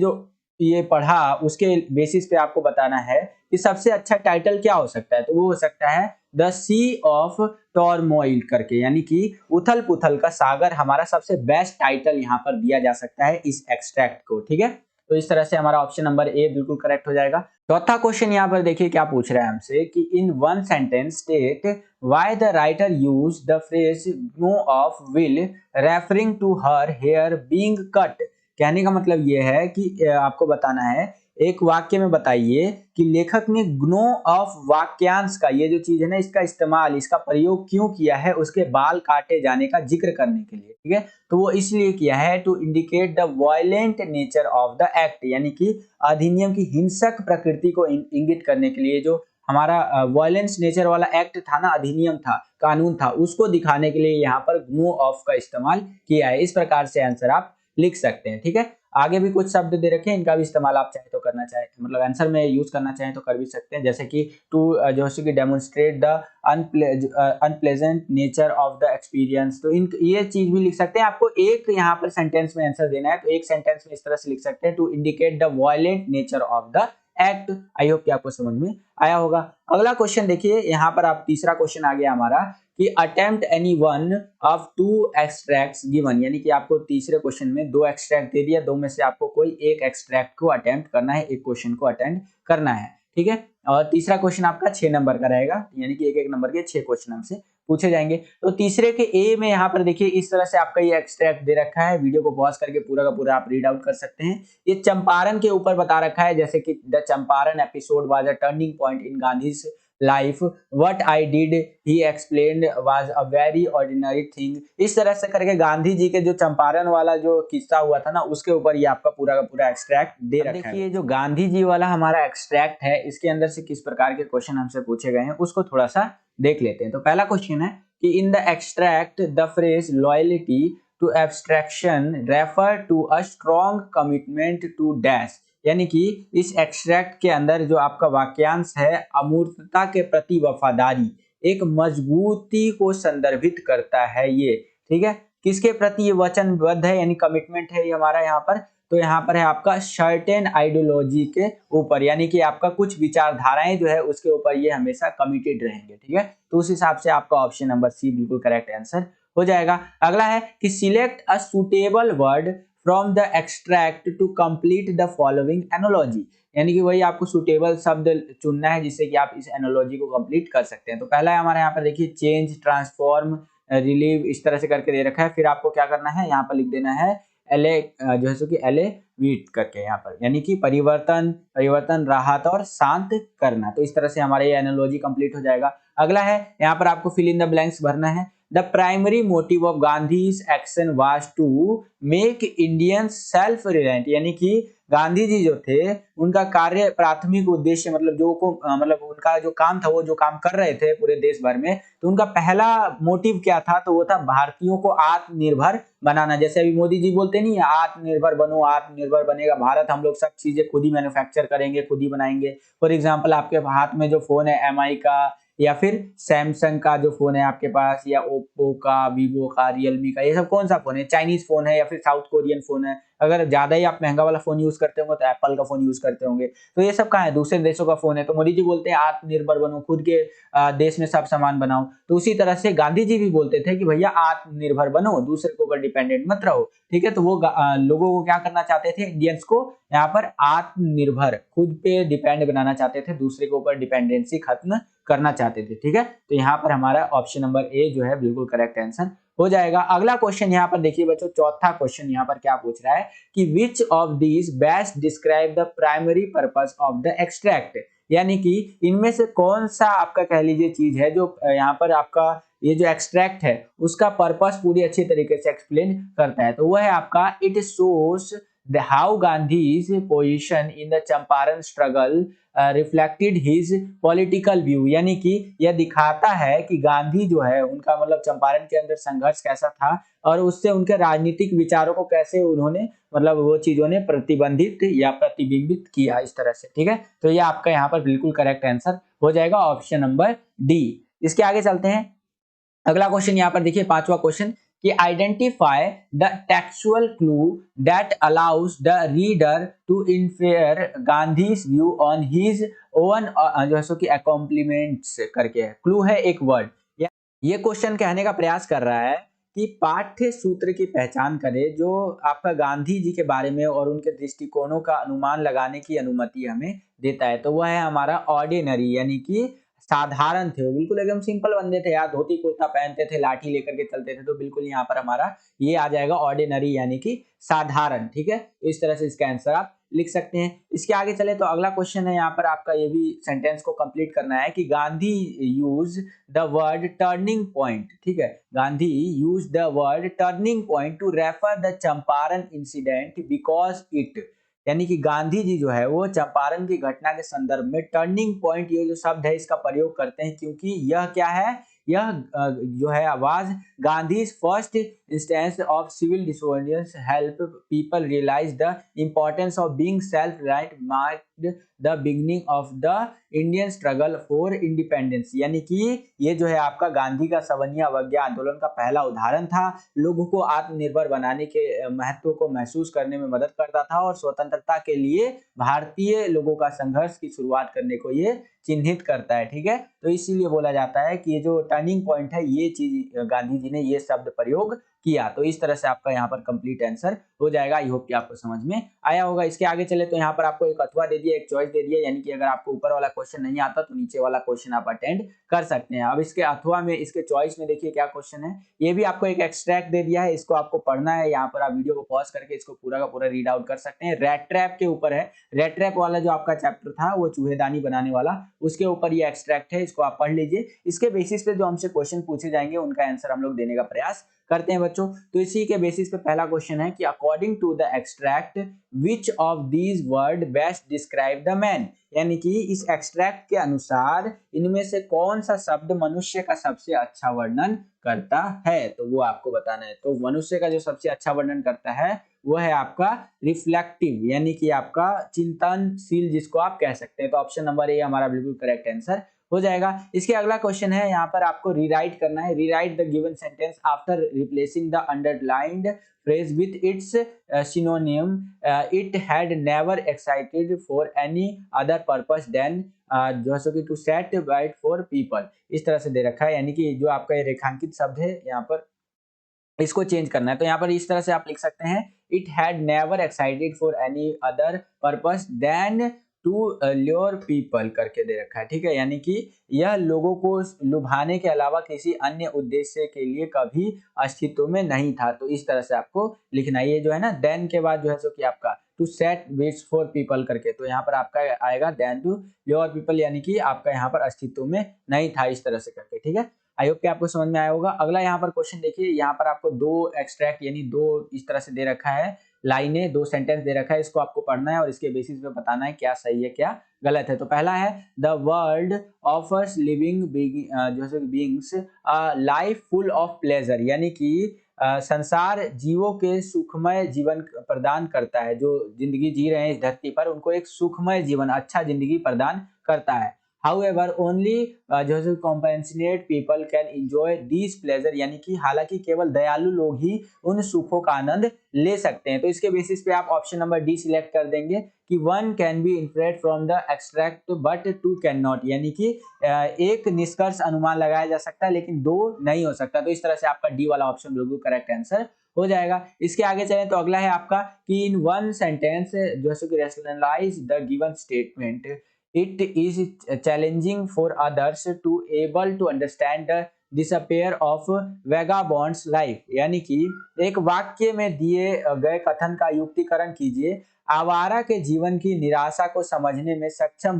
ये पढ़ा उसके बेसिस पे आपको बताना है कि सबसे अच्छा टाइटल क्या हो सकता है। तो वो हो सकता है द सी ऑफ टॉर्मोइल करके, यानी कि उथल पुथल का सागर हमारा सबसे बेस्ट टाइटल यहाँ पर दिया जा सकता है इस एक्सट्रैक्ट को। ठीक है, तो इस तरह से हमारा ऑप्शन नंबर ए बिल्कुल करेक्ट हो जाएगा। चौथा क्वेश्चन यहाँ पर देखिए क्या पूछ रहा है हमसे कि in one sentence state why the writer use the phrase no of will referring to her hair being cut. कहने का मतलब ये है कि आपको बताना है एक वाक्य में बताइए कि लेखक ने ग्नो ऑफ वाक्यांश का ये जो चीज है ना इसका इस्तेमाल इसका प्रयोग क्यों किया है उसके बाल काटे जाने का जिक्र करने के लिए। ठीक है, तो वो इसलिए किया है to indicate the violent nature of the act, यानी कि अधिनियम की हिंसक प्रकृति को इंगित करने के लिए जो हमारा वायलेंस नेचर वाला एक्ट था ना, अधिनियम था, कानून था, उसको दिखाने के लिए यहाँ पर ग्नो ऑफ का इस्तेमाल किया है। इस प्रकार से आंसर आप लिख सकते हैं। ठीक है, आगे भी कुछ शब्द दे रखे हैं, इनका भी इस्तेमाल आप चाहे तो करना चाहे मतलब आंसर में यूज करना चाहें तो कर भी सकते हैं, जैसे कि टू जो है कि demonstrate the unpleasant nature of the experience. तो इन ये चीज भी लिख सकते हैं। आपको एक यहाँ पर सेंटेंस में आंसर देना है तो एक सेंटेंस में इस तरह से लिख सकते हैं to indicate the violent nature of the act. I hope कि आपको समझ में आया होगा। अगला क्वेश्चन देखिए, यहाँ पर आप तीसरा क्वेश्चन आ गया हमारा कि attempt any one of two extracts given, यानी कि आपको तीसरे क्वेश्चन में दो एक्सट्रैक्ट दे दिया, दो में से आपको कोई एक एक्सट्रैक्ट को अटेम्प्ट करना है, एक क्वेश्चन को अटेम्प्ट करना है। ठीक है, और तीसरा क्वेश्चन आपका 6 नंबर का रहेगा, यानी कि एक एक नंबर के 6 क्वेश्चन हमसे पूछे जाएंगे। तो तीसरे के ए में यहाँ पर देखिए इस तरह से आपका ये एक्सट्रैक्ट दे रखा है, वीडियो को पॉज करके पूरा का पूरा आप रीड आउट कर सकते हैं। ये चंपारण के ऊपर बता रखा है, जैसे कि the Champaran episode was a turning point in Gandhi's life, what I did he explained was a very ordinary thing. इस तरह से करके गांधी जी के जो चंपारण वाला जो किस्सा हुआ था ना उसके ऊपर ये आपका पूरा का पूरा एक्सट्रैक्ट दे रखा है। देखिए जो गांधी जी वाला हमारा एक्सट्रैक्ट है इसके अंदर से किस प्रकार के क्वेश्चन हमसे पूछे गए हैं उसको थोड़ा सा देख लेते हैं। तो पहला क्वेश्चन है कि in the extract the phrase loyalty to abstraction refer to a strong commitment to dash, यानी कि इस एक्सट्रैक्ट के अंदर जो आपका वाक्यांश है अमूर्तता के प्रति वफादारी, एक मजबूती को संदर्भित करता है ये। ठीक है, किसके प्रति ये वचनबद्ध है यानी कमिटमेंट है ये हमारा यहाँ पर, तो यहाँ पर है आपका सर्टेन आइडियोलॉजी के ऊपर, यानी कि आपका कुछ विचारधाराएं जो है उसके ऊपर ये हमेशा कमिटेड रहेंगे। ठीक है, तो उस हिसाब से आपका ऑप्शन नंबर सी बिल्कुल करेक्ट आंसर हो जाएगा। अगला है कि select a suitable word from the extract to complete the following analogy, यानी कि वही आपको सुटेबल शब्द चुनना है जिससे कि आप इस एनोलॉजी को कंप्लीट कर सकते हैं। तो पहला है हमारे यहाँ पर देखिए चेंज, ट्रांसफॉर्म, रिलीव, इस तरह से करके दे रखा है। फिर आपको क्या करना है यहाँ पर लिख देना है एले जो है सो कि एलेवीट करके यहाँ पर, यानी कि परिवर्तन, परिवर्तन, राहत और शांत करना। तो इस तरह से हमारा ये एनालॉजी कंप्लीट हो जाएगा। अगला है यहाँ पर आपको फिल इन द ब्लैंक्स भरना है। The primary motive of Gandhi's action was to make Indians self reliant, यानी कि गांधी जी जो थे उनका कार्य प्राथमिक उद्देश्य मतलब मतलब उनका जो काम था वो जो काम कर रहे थे पूरे देश भर में, तो उनका पहला मोटिव क्या था, तो वो था भारतीयों को आत्मनिर्भर बनाना। जैसे अभी मोदी जी बोलते नहीं है आत्मनिर्भर बनो, आत्मनिर्भर बनेगा भारत, हम लोग सब चीजें खुद ही मैन्युफैक्चर करेंगे, खुद ही बनाएंगे। फॉर एग्जांपल आपके हाथ में जो फोन है एमआई का या फिर सैमसंग का जो फोन है आपके पास, या ओप्पो का, वीवो का, रियलमी का, ये सब कौन सा फोन है, चाइनीज फोन है या फिर साउथ कोरियन फोन है। अगर ज्यादा ही आप महंगा वाला फोन यूज करते होंगे तो एप्पल का फोन यूज करते होंगे। तो ये सब कहाँ है, दूसरे देशों का फोन है। तो मोदी जी बोलते हैं आत्मनिर्भर बनो, खुद के देश में सब सामान बनाओ। तो उसी तरह से गांधी जी भी बोलते थे कि भैया आत्मनिर्भर बनो, दूसरे के ऊपर डिपेंडेंट मत रहो। ठीक है, तो वो लोगों को क्या करना चाहते थे, इंडियंस को यहाँ पर आत्मनिर्भर, खुद पे डिपेंड बनाना चाहते थे, दूसरे के ऊपर डिपेंडेंसी खत्म करना चाहते थे। ठीक है, तो यहाँ पर हमारा ऑप्शन नंबर ए जो है बिल्कुल करेक्ट आंसर हो जाएगा। अगला क्वेश्चन यहाँ पर देखिए बच्चों, चौथा क्वेश्चन यहाँ पर क्या पूछ रहा है कि which of these best describe the primary purpose of the extract, यानी कि इनमें से कौन सा आपका कह लीजिए चीज है जो यहाँ पर आपका ये जो एक्सट्रैक्ट है उसका पर्पस पूरी अच्छी तरीके से एक्सप्लेन करता है। तो वो है आपका it shows how Gandhi's position in the Champaran struggle reflected his political view, यानी कि यह दिखाता है कि गांधी जो है उनका मतलब चंपारण के अंदर संघर्ष कैसा था और उससे उनके राजनीतिक विचारों को कैसे उन्होंने मतलब वो चीजों ने प्रतिबंधित या प्रतिबिंबित किया इस तरह से। ठीक है, तो ये आपका यहाँ पर बिल्कुल करेक्ट आंसर हो जाएगा ऑप्शन नंबर डी। इसके आगे चलते हैं। अगला क्वेश्चन यहाँ पर देखिए, पांचवा क्वेश्चन कि identify the textual clue that allows the reader to infer Gandhi's view on his own जो है सो कि अकॉम्प्लीमेंट्स करके है, क्लू है एक वर्ड। ये क्वेश्चन कहने का प्रयास कर रहा है कि पाठ्य सूत्र की पहचान करें जो आपका गांधी जी के बारे में और उनके दृष्टिकोणों का अनुमान लगाने की अनुमति हमें देता है। तो वह है हमारा ऑर्डिनरी, यानी कि साधारण थे, वो बिल्कुल एकदम सिंपल बंदे थे यार, धोती कुर्ता पहनते थे, लाठी लेकर के चलते थे, तो बिल्कुल यहाँ पर हमारा ये आ जाएगा ऑर्डिनरी यानी कि साधारण। ठीक है, इस तरह से इसका आंसर आप लिख सकते हैं। इसके आगे चले तो अगला क्वेश्चन है यहाँ पर आपका, ये भी सेंटेंस को कंप्लीट करना है कि Gandhi use the word turning point. ठीक है, Gandhi use the word turning point two refer the Champaran incident because it, यानी कि गांधी जी जो है वो चंपारण की घटना के संदर्भ में टर्निंग पॉइंट ये जो शब्द है इसका प्रयोग करते हैं, क्योंकि यह क्या है, यह जो है आवाज Gandhi first instance of civil disobedience help people realise the importance of being self right marked the beginning of the Indian struggle for independence, यानी कि ये जो है आपका गांधी का सवर्ण अवज्ञा आंदोलन का पहला उदाहरण था, लोगों को आत्मनिर्भर बनाने के महत्व को महसूस करने में मदद करता था और स्वतंत्रता के लिए भारतीय लोगों का संघर्ष की शुरुआत करने को ये चिन्हित करता है। ठीक है, तो इसीलिए बोला जाता है कि ये जो टर्निंग पॉइंट है ये चीज गांधी जी ने ये शब्द प्रयोग किया। तो इस तरह से आपका यहाँ पर कंप्लीट आंसर हो जाएगा। आई होप कि आपको समझ में आया होगा। इसके आगे चले तो यहाँ पर आपको एक अथवा दे दिया, एक चॉइस दे दिया, यानी कि अगर आपको ऊपर वाला क्वेश्चन नहीं आता तो नीचे वाला क्वेश्चन आप अटेंड कर सकते हैं। अब इसके अथवा में, इसके चॉइस में देखिए क्या क्वेश्चन है, ये भी आपको एक एक्सट्रैक्ट दे दिया है, इसको आपको पढ़ना है। यहाँ पर आप वीडियो को पॉज करके इसको पूरा का पूरा रीड आउट कर सकते हैं। रेड ट्रैप के ऊपर है, रेड ट्रैप वाला जो आपका चैप्टर था वो चूहेदानी बनाने वाला, उसके ऊपर ये एक्सट्रैक्ट है, इसको आप पढ़ लीजिए। इसके बेसिस पे जो हमसे क्वेश्चन पूछे जाएंगे उनका आंसर हम लोग देने का प्रयास करते हैं बच्चों। तो इसी के बेसिस पे पहला क्वेश्चन है कि according to the extract which of these word best describe the man, यानी कि इस एक्सट्रैक्ट के अनुसार इनमें से कौन सा शब्द मनुष्य का सबसे अच्छा वर्णन करता है, तो वो आपको बताना है। तो मनुष्य का जो सबसे अच्छा वर्णन करता है वो है आपका रिफ्लेक्टिव, यानी कि आपका चिंतनशील जिसको आप कह सकते हैं। तो ऑप्शन नंबर ए हमारा बिल्कुल करेक्ट आंसर हो जाएगा। इसके अगला क्वेश्चन है, यहाँ पर आपको रीराइट करना है। Rewrite the given sentence after replacing the underlined phrase with its synonym. It had never excited for any other purpose than जो है कि to set right for people, इस तरह से दे रखा है, यानी कि जो आपका ये रेखांकित शब्द है यहाँ पर इसको चेंज करना है। तो यहाँ पर इस तरह से आप लिख सकते हैं, it had never excited for any other purpose than to lure people करके दे रखा है। ठीक है, यानी कि यह लोगों को लुभाने के अलावा किसी अन्य उद्देश्य के लिए कभी अस्तित्व में नहीं था। तो इस तरह से आपको लिखना है। ये जो है ना देन के बाद जो है सो कि आपका to set weights for people करके, तो यहाँ पर आपका आएगा देन टू ल्योर पीपल, यानी कि आपका यहाँ पर अस्तित्व में नहीं था, इस तरह से करके। ठीक है, आई होप कि आपको समझ में आया होगा। अगला यहाँ पर क्वेश्चन देखिए, यहाँ पर आपको दो एक्सट्रैक्ट यानी दो इस तरह से दे रखा है, लाइनें, दो सेंटेंस दे रखा है, इसको आपको पढ़ना है और इसके बेसिस पे बताना है क्या सही है क्या गलत है। तो पहला है द वर्ल्ड ऑफर्स लिविंग जो beings life full of pleasure, यानी कि संसार जीवों के सुखमय जीवन प्रदान करता है, जो जिंदगी जी रहे हैं इस धरती पर उनको एक सुखमय जीवन, अच्छा जिंदगी प्रदान करता है। However, only जो है compassionate people can enjoy these pleasure, यानी कि हालांकि केवल दयालु लोग ही उन सुखों का आनंद ले सकते हैं। तो इसके बेसिस पे आप ऑप्शन नंबर डी सिलेक्ट कर देंगे कि one can be inferred from the extract but two can not, यानी कि एक निष्कर्ष अनुमान लगाया जा सकता है लेकिन दो नहीं हो सकता। तो इस तरह से आपका डी वाला ऑप्शन बिल्कुल करेक्ट आंसर हो जाएगा। इसके आगे चलें तो अगला है आपका कि इन वन सेंटेंस जो है कि rationalise the given statement, it is challenging for others to able to understand the disappear of vagabond's life, यानी कि एक वाक्य में दिए गए कथन का युक्तिकरण कीजिए, आवारा के जीवन की निराशा को समझने में सक्षम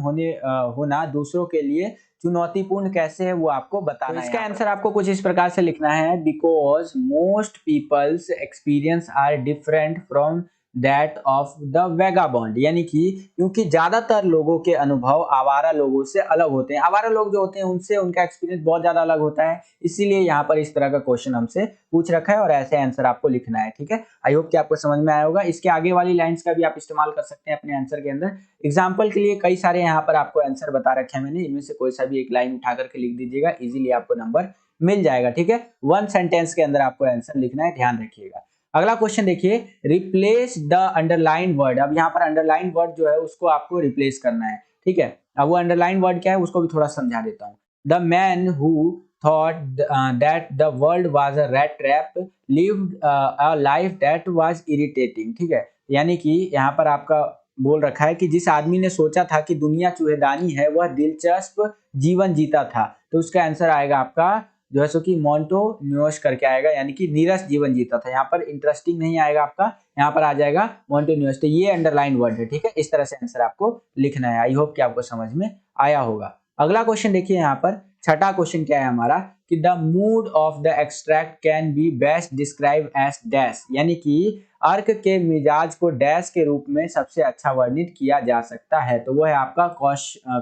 होना दूसरों के लिए चुनौतीपूर्ण कैसे है वो आपको बताना है। इसका आंसर आपको कुछ इस प्रकार से लिखना है, because most peoples experience are different from that of the vagabond, यानी कि क्योंकि ज्यादातर लोगों के अनुभव आवारा लोगों से अलग होते हैं, आवारा लोग जो होते हैं उनसे उनका एक्सपीरियंस बहुत ज्यादा अलग होता है, इसीलिए यहाँ पर इस तरह का क्वेश्चन हमसे पूछ रखा है और ऐसे आंसर आपको लिखना है। ठीक है, आई होप कि आपको समझ में आया होगा। इसके आगे वाली लाइंस का भी आप इस्तेमाल कर सकते हैं अपने आंसर के अंदर। एग्जाम्पल के लिए कई सारे यहाँ पर आपको आंसर बता रखे हैं मैंने, इनमें से कोई सा भी एक लाइन उठा करके लिख दीजिएगा, इजीली आपको नंबर मिल जाएगा। ठीक है, वन सेंटेंस के अंदर आपको आंसर लिखना है, ध्यान रखिएगा। अगला क्वेश्चन देखिए, रिप्लेस द अंडरलाइन वर्ड। अब यहाँ पर अंडरलाइन वर्ड जो है उसको आपको रिप्लेस करना है। ठीक है, अब वो अंडरलाइन वर्ड क्या है उसको भी थोड़ा समझा देता हूँ। The man who thought that the world was a rat trap lived a life that was irritating। ठीक है, यानी कि यहाँ पर आपका बोल रखा है कि जिस आदमी ने सोचा था कि दुनिया चूहेदानी है वह दिलचस्प जीवन जीता था, तो उसका आंसर आएगा आपका जो है सो कि मोंटोन्यूस करके आएगा, यानी कि नीरस जीवन जीता था। यहाँ पर इंटरेस्टिंग नहीं आएगा आपका, यहाँ पर आ जाएगा मोंटोन्यूस। तो ये अंडरलाइन वर्ड है। ठीक है, इस तरह से आंसर आपको लिखना है। आई होप कि आपको समझ में आया होगा। अगला क्वेश्चन देखिए, यहाँ पर छठा क्वेश्चन क्या है हमारा कि the mood of the extract can be best describe as dash, यानी कि अर्क के मिजाज को डैश के रूप में सबसे अच्छा वर्णित किया जा सकता है। तो वो है आपका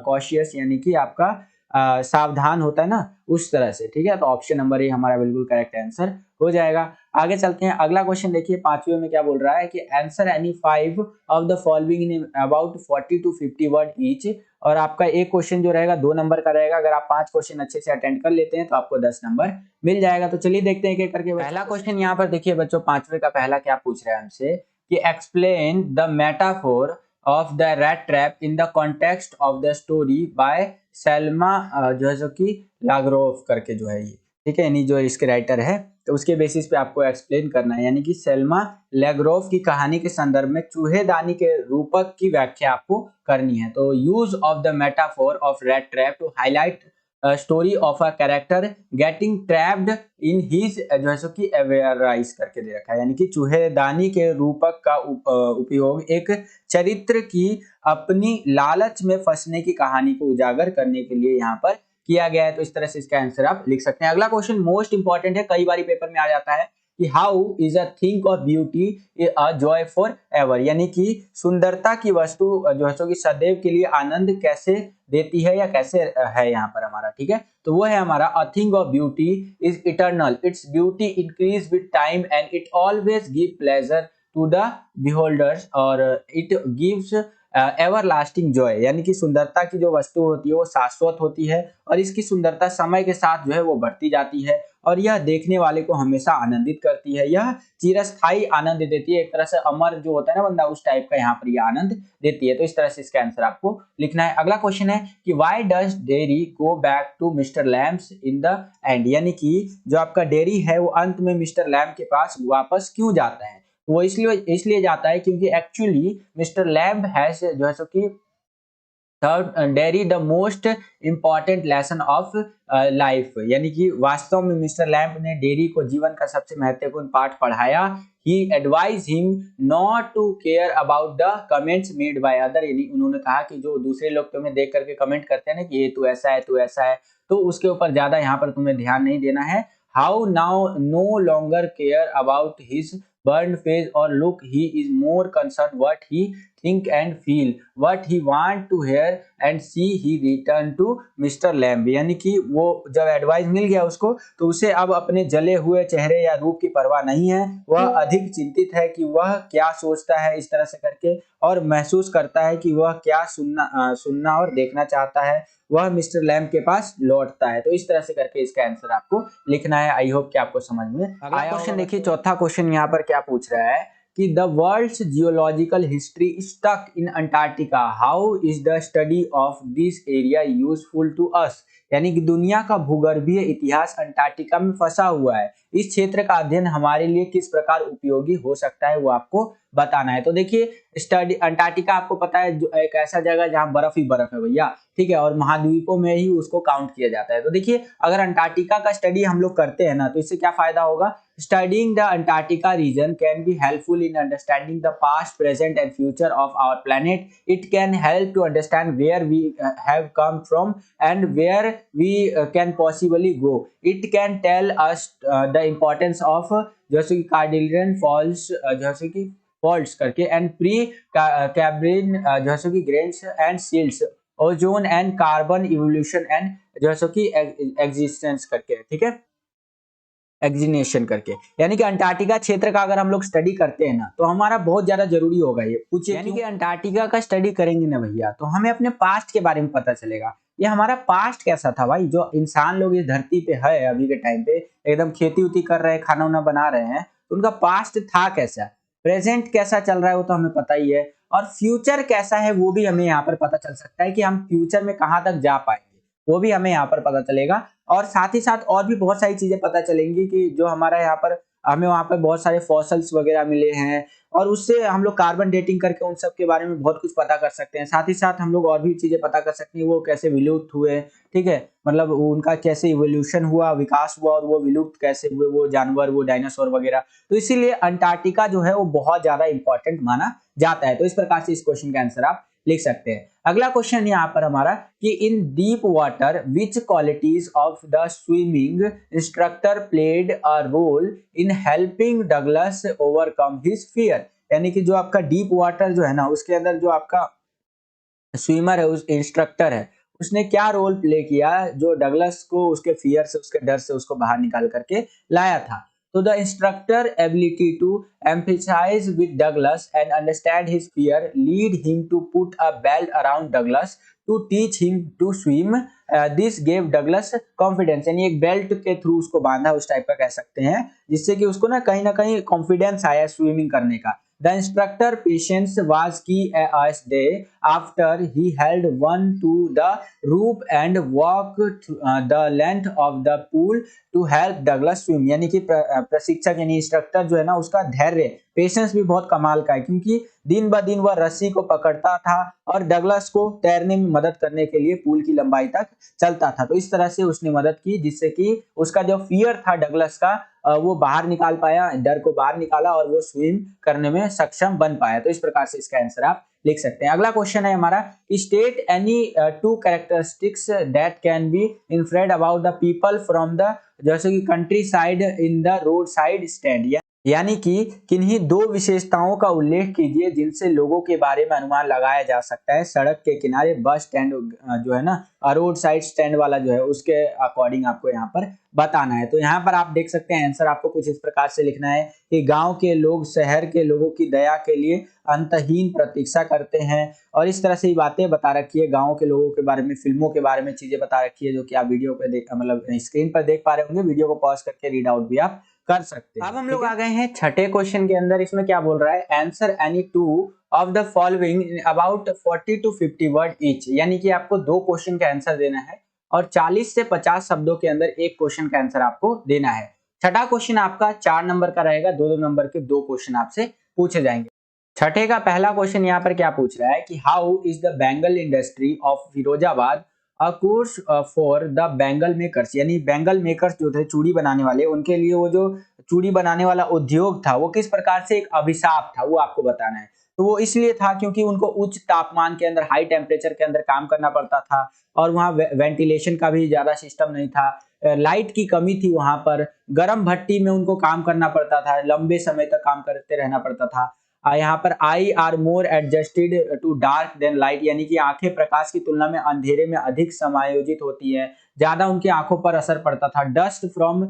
कॉशियस, यानी कि आपका सावधान होता है ना, उस तरह से। ठीक है, तो ऑप्शन नंबर ए हमारा बिल्कुल करेक्ट आंसर हो जाएगा। आगे चलते हैं, अगला क्वेश्चन देखिए, पांचवें में क्या बोल रहा है कि answer any 5 of the following in about 40 to 50 word each. और आपका एक क्वेश्चन जो रहेगा 2 नंबर का रहेगा। अगर आप 5 क्वेश्चन अच्छे से अटेंड कर लेते हैं तो आपको 10 नंबर मिल जाएगा। तो चलिए देखते हैं एक करके। पहला क्वेश्चन यहाँ पर देखिए बच्चों, पांचवे का पहला क्या पूछ रहा है हमसे कि explain the metaphor of the rat trap in the context of the story by Selma जो है सो कि लाग्रोफ करके जो है ये। ठीक है, यानी जो इसके राइटर है, तो उसके बेसिस पे आपको एक्सप्लेन करना है, यानी कि सेल्मा लेग्रोफ की कहानी के संदर्भ में चूहेदानी के रूपक की व्याख्या आपको करनी है। तो use of the metaphor of rat trap to highlight story of a character getting trapped in his जो है सो कि अवेयराइज करके दे रखा है, यानी कि चूहेदानी के रूपक का उपयोग एक चरित्र की अपनी लालच में फंसने की कहानी को उजागर करने के लिए यहाँ पर किया गया है। तो इस तरह से इसका आंसर आप लिख सकते हैं। अगला क्वेश्चन मोस्ट इंपॉर्टेंट है, कई बार पेपर में आ जाता है कि how is a thing of beauty a joy for ever, यानी कि सुंदरता की वस्तु जो है सो कि सदैव के लिए आनंद कैसे देती है या कैसे है यहाँ पर हमारा। ठीक है, तो वो है हमारा a thing of beauty is eternal, its beauty increase with time and it always give pleasure to the beholders और it gives ever lasting joy, यानी कि सुंदरता की जो वस्तु होती है वो शाश्वत होती है और इसकी सुंदरता समय के साथ जो है वो बढ़ती जाती है और यह देखने वाले को हमेशा आनंदित करती है। यह चिरस्थायी आनंद देती है, एक तरह से अमर जो होता है ना बंदा, उस टाइप का यहाँ पर यह आनंद देती है। तो इस तरह से इसका आंसर आपको लिखना है। अगला क्वेश्चन है कि why does Derry go back to Mr Lamb's in the end, यानी कि जो आपका डेरी है वो अंत में मिस्टर लैम्प के पास वापस क्यों जाता है। वो इसलिए जाता है क्योंकि एक्चुअली मिस्टर लैम्ब हैज जो है सो कि third dairy the most important lesson of life, यानी कि वास्तव में मिस्टर लैम्प ने डेरी को जीवन का सबसे महत्वपूर्ण पाठ पढ़ाया। He advise him not to care about the comments made by other, यानी उन्होंने कहा कि जो दूसरे लोग तुम्हें देख करके कमेंट करते हैं ना कि ये तू ऐसा है तू ऐसा है, तो उसके ऊपर ज्यादा यहाँ पर तुम्हें ध्यान नहीं देना है। How now no longer care about his burned face or look, he is more concerned what he think and feel, what he want to hear and see, he return to Mr. Lamb, यानी कि वो जब advice मिल गया उसको तो उसे अब अपने जले हुए चेहरे या रूप की परवाह नहीं है, वह अधिक चिंतित है कि वह क्या सोचता है इस तरह से करके और महसूस करता है कि वह क्या सुनना और देखना चाहता है, वह मिस्टर लैम्ब के पास लौटता है। तो इस तरह से करके इसका आंसर आपको लिखना है। आई होप कि आपको समझ में आया। क्वेश्चन देखिए, चौथा क्वेश्चन यहाँ पर क्या पूछ रहा है कि the world's geological history stuck in Antarctica, how is the study of this area useful to us, यानी कि दुनिया का भूगर्भीय इतिहास अंटार्कटिका में फंसा हुआ है, इस क्षेत्र का अध्ययन हमारे लिए किस प्रकार उपयोगी हो सकता है वो आपको बताना है। तो देखिए, स्टडी अंटार्कटिका आपको पता है जो एक ऐसा जगह जहां बर्फ ही बर्फ है भैया, ठीक है, और महाद्वीपों में ही उसको काउंट किया जाता है। तो देखिए, अगर अंटार्कटिका का स्टडी हम लोग करते हैं ना तो इससे क्या फायदा होगा। Studying the Antarctica region can be helpful in understanding the past present and future of our planet, it can help to understand where we have come from and where we can possibly go, it can tell us the importance of जैसे कि कार्डिलियन false, जैसे कि faults करके and pre कैब्रिन जो है सो कि grains and seals ozone and carbon evolution and जो है सो कि एग्जिस्टेंस करके, ठीक है, एक्जिनेशन करके। यानी कि अंटार्कटिका क्षेत्र का अगर हम लोग स्टडी करते हैं ना तो हमारा बहुत ज्यादा जरूरी होगा ये। पूछिए यानी कि अंटार्कटिका का स्टडी करेंगे ना भैया तो हमें अपने पास्ट के बारे में पता चलेगा। ये हमारा पास्ट कैसा था भाई, जो इंसान लोग इस धरती पे है अभी के टाइम पे, एकदम खेती उती कर रहे हैं, खाना वाना बना रहे हैं, तो उनका पास्ट था कैसा, प्रेजेंट कैसा चल रहा है वो तो हमें पता ही है, और फ्यूचर कैसा है वो भी हमें यहाँ पर पता चल सकता है कि हम फ्यूचर में कहाँ तक जा पाएंगे, वो भी हमें यहाँ पर पता चलेगा। और साथ ही साथ और भी बहुत सारी चीजें पता चलेंगी कि जो हमारा यहाँ पर हमें वहाँ पर बहुत सारे फॉसल्स वगैरह मिले हैं, और उससे हम लोग कार्बन डेटिंग करके उन सब के बारे में बहुत कुछ पता कर सकते हैं। साथ ही साथ हम लोग और भी चीजें पता कर सकते हैं, वो कैसे विलुप्त हुए, ठीक है, मतलब उनका कैसे इवोल्यूशन हुआ, विकास हुआ, और वो विलुप्त कैसे हुए वो जानवर, वो डायनासोर वगैरह। तो इसीलिए अंटार्कटिका जो है वो बहुत ज्यादा इंपॉर्टेंट माना जाता है। तो इस प्रकार से इस क्वेश्चन का आंसर आप लिख सकते हैं। अगला क्वेश्चन यहाँ पर हमारा कि in deep water which qualities of the swimming instructor played a role in helping Douglas overcome his fear. यानी कि जो आपका डीप वाटर जो है ना उसके अंदर जो आपका स्विमर है, उस इंस्ट्रक्टर है, उसने क्या रोल प्ले किया जो डगलस को उसके फियर से, उसके डर से उसको बाहर निकाल करके लाया था। तो the instructor ability to emphasise with Douglas and understand his fear lead him to put a belt around Douglas to teach him to swim. This gave Douglas confidence. यानी एक बेल्ट के थ्रू उसको बांधा, उस टाइप का कह सकते हैं, जिससे कि उसको ना कहीं कॉन्फिडेंस आया स्विमिंग करने का। The instructor patience was key as day after he held one to the rope and walked the length of the pool to help Douglas swim। यानी कि प्रशिक्षक यानी इंस्ट्रक्टर जो है ना उसका धैर्य, पेशेंस भी बहुत कमाल का है, क्योंकि दिन ब दिन वह रस्सी को पकड़ता था और डगलस को तैरने में मदद करने के लिए पूल की लंबाई तक चलता था। तो इस तरह से उसने मदद की जिससे कि उसका जो फियर था डगलस का वो बाहर निकाल पाया, डर को बाहर निकाला और वो स्विम करने में सक्षम बन पाया। तो इस प्रकार से इसका आंसर आप लिख सकते हैं। अगला क्वेश्चन है हमारा, state any two characteristics that can be inferred about the people from the जैसे कि countryside in the roadside stand. यानी कि किन्हीं दो विशेषताओं का उल्लेख कीजिए जिनसे लोगों के बारे में अनुमान लगाया जा सकता है। सड़क के किनारे बस स्टैंड जो है ना, रोड साइड स्टैंड वाला जो है, उसके अकॉर्डिंग आपको यहाँ पर बताना है। तो यहाँ पर आप देख सकते हैं आंसर आपको कुछ इस प्रकार से लिखना है कि गांव के लोग शहर के लोगों की दया के लिए अंतहीन प्रतीक्षा करते हैं। और इस तरह से ही बातें बता रखी है गांव के लोगों के बारे में, फिल्मों के बारे में चीजें बता रखी है, जो कि आप वीडियो पे देख मतलब स्क्रीन पर देख पा रहे होंगे। वीडियो को पॉज करके रीड आउट भी आप कर सकते हैं। अब हम लोग आ गए हैं छठे क्वेश्चन के अंदर। इसमें क्या बोल रहा है, answer any two of the following about 40 to 50 word each. यानी कि आपको दो क्वेश्चन का आंसर देना है और 40 से 50 शब्दों के अंदर एक क्वेश्चन का आंसर आपको देना है। छठा क्वेश्चन आपका 4 नंबर का रहेगा, दो नंबर के दो क्वेश्चन आपसे पूछे जाएंगे। छठे का पहला क्वेश्चन यहाँ पर क्या पूछ रहा है कि how is the bangle industry of Firozabad a course for the bangle makers. यानी बैंगल मेकर्स जो थे, चूड़ी बनाने वाले, उनके लिए वो जो चूड़ी बनाने वाला उद्योग था वो किस प्रकार से एक अभिशाप था, वो आपको बताना है। तो वो इसलिए था क्योंकि उनको उच्च तापमान के अंदर, हाई टेम्परेचर के अंदर काम करना पड़ता था, और वहाँ वेंटिलेशन का भी ज्यादा सिस्टम नहीं था, लाइट की कमी थी वहां पर, गर्म भट्टी में उनको काम करना पड़ता था, लंबे समय तक काम करते रहना पड़ता था। यहाँ पर eyes are more adjusted to dark than light. यानी कि आंखें प्रकाश की तुलना में अंधेरे में अधिक समायोजित होती है, ज्यादा उनकी आंखों पर असर पड़ता था। Dust from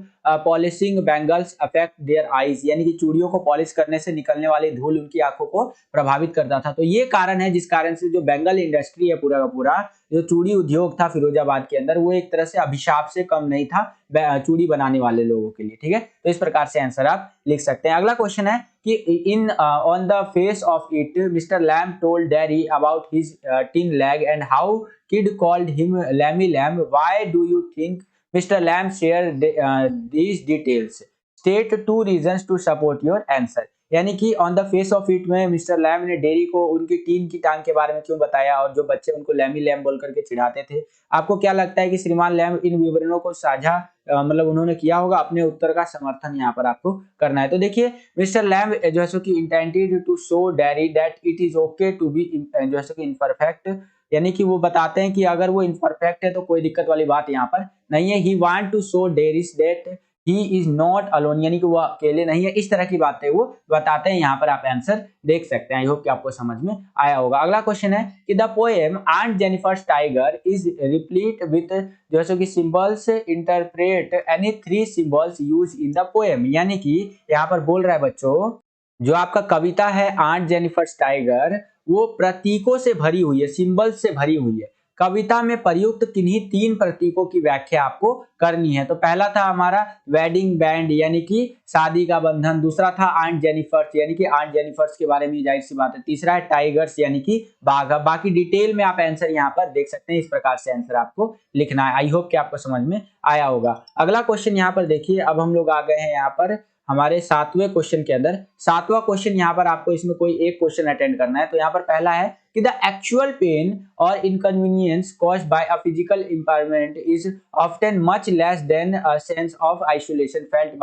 polishing bangles affect their eyes. यानी कि चूड़ियों को पॉलिश करने से निकलने वाली धूल उनकी आंखों को प्रभावित करता था। तो ये कारण है जिस कारण से जो बैंगल इंडस्ट्री है पूरा का पूरा, जो चूड़ी उद्योग था फिरोजाबाद के अंदर, वो एक तरह से अभिशाप से कम नहीं था चूड़ी बनाने वाले लोगों के लिए। ठीक है, तो इस प्रकार से आंसर आप लिख सकते हैं। अगला क्वेश्चन है कि in on the face of it Mr Lamb told Derry about his tin leg and how kid called him Lamey Lamb. Why do you think Mr Lamb share these details? State two reasons to support your answer. यानी कि on the face of it में Mr Lamb ने Derry को उनकी tin की टांग के बारे में क्यों बताया, और जो बच्चे उनको लैमी लैम बोल करके चिढ़ाते थे। आपको क्या लगता है कि श्रीमान लैम इन विवरणों को साझा मतलब उन्होंने किया होगा? अपने उत्तर का समर्थन यहाँ पर आपको करना है। तो देखिए, मिस्टर लैम जो है सो कि intended to show Derry that it is okay to be जो है सो कि इम्परफेक्ट। यानी कि वो बताते हैं कि अगर वो इम्परफेक्ट है तो कोई दिक्कत वाली बात यहाँ पर नहीं है। He want to show Derry's that he is not alone, यानी कि वो अकेले नहीं है, इस तरह की बातें वो बताते हैं। यहाँ पर आप आंसर देख सकते हैं। आई होप कि आपको समझ में आया होगा। अगला क्वेश्चन है कि the poem Aunt Jennifer's tiger is replete with जो है कि symbols, interpret any three symbols use in the poem, यानी कि यहाँ पर बोल रहा है बच्चों, जो आपका कविता है आंट जेनिफर्स टाइगर वो प्रतीकों से भरी हुई है, सिंबल्स से भरी हुई है। कविता में प्रयुक्त किन्हीं तीन प्रतीकों की व्याख्या आपको करनी है। तो पहला था हमारा वेडिंग बैंड, यानी कि शादी का बंधन। दूसरा था आंट जेनिफर्स, यानी कि आंट जेनिफर्स के बारे में जाहिर सी बात है। तीसरा है टाइगर्स, यानी कि बाघ। बाकी डिटेल में आप आंसर यहाँ पर देख सकते हैं। इस प्रकार से आंसर आपको लिखना है। आई होप कि आपको समझ में आया होगा। अगला क्वेश्चन यहाँ पर देखिए, अब हम लोग आ गए हैं यहाँ पर हमारे 7वें क्वेश्चन के अंदर। 7वां क्वेश्चन यहाँ पर आपको इसमें कोई एक क्वेश्चन अटेंड करना है। तो यहाँ पर पहला है कि द एक्चुअल पेन और inconvenience caused by a physical impairment is often much less than a sense of isolation felt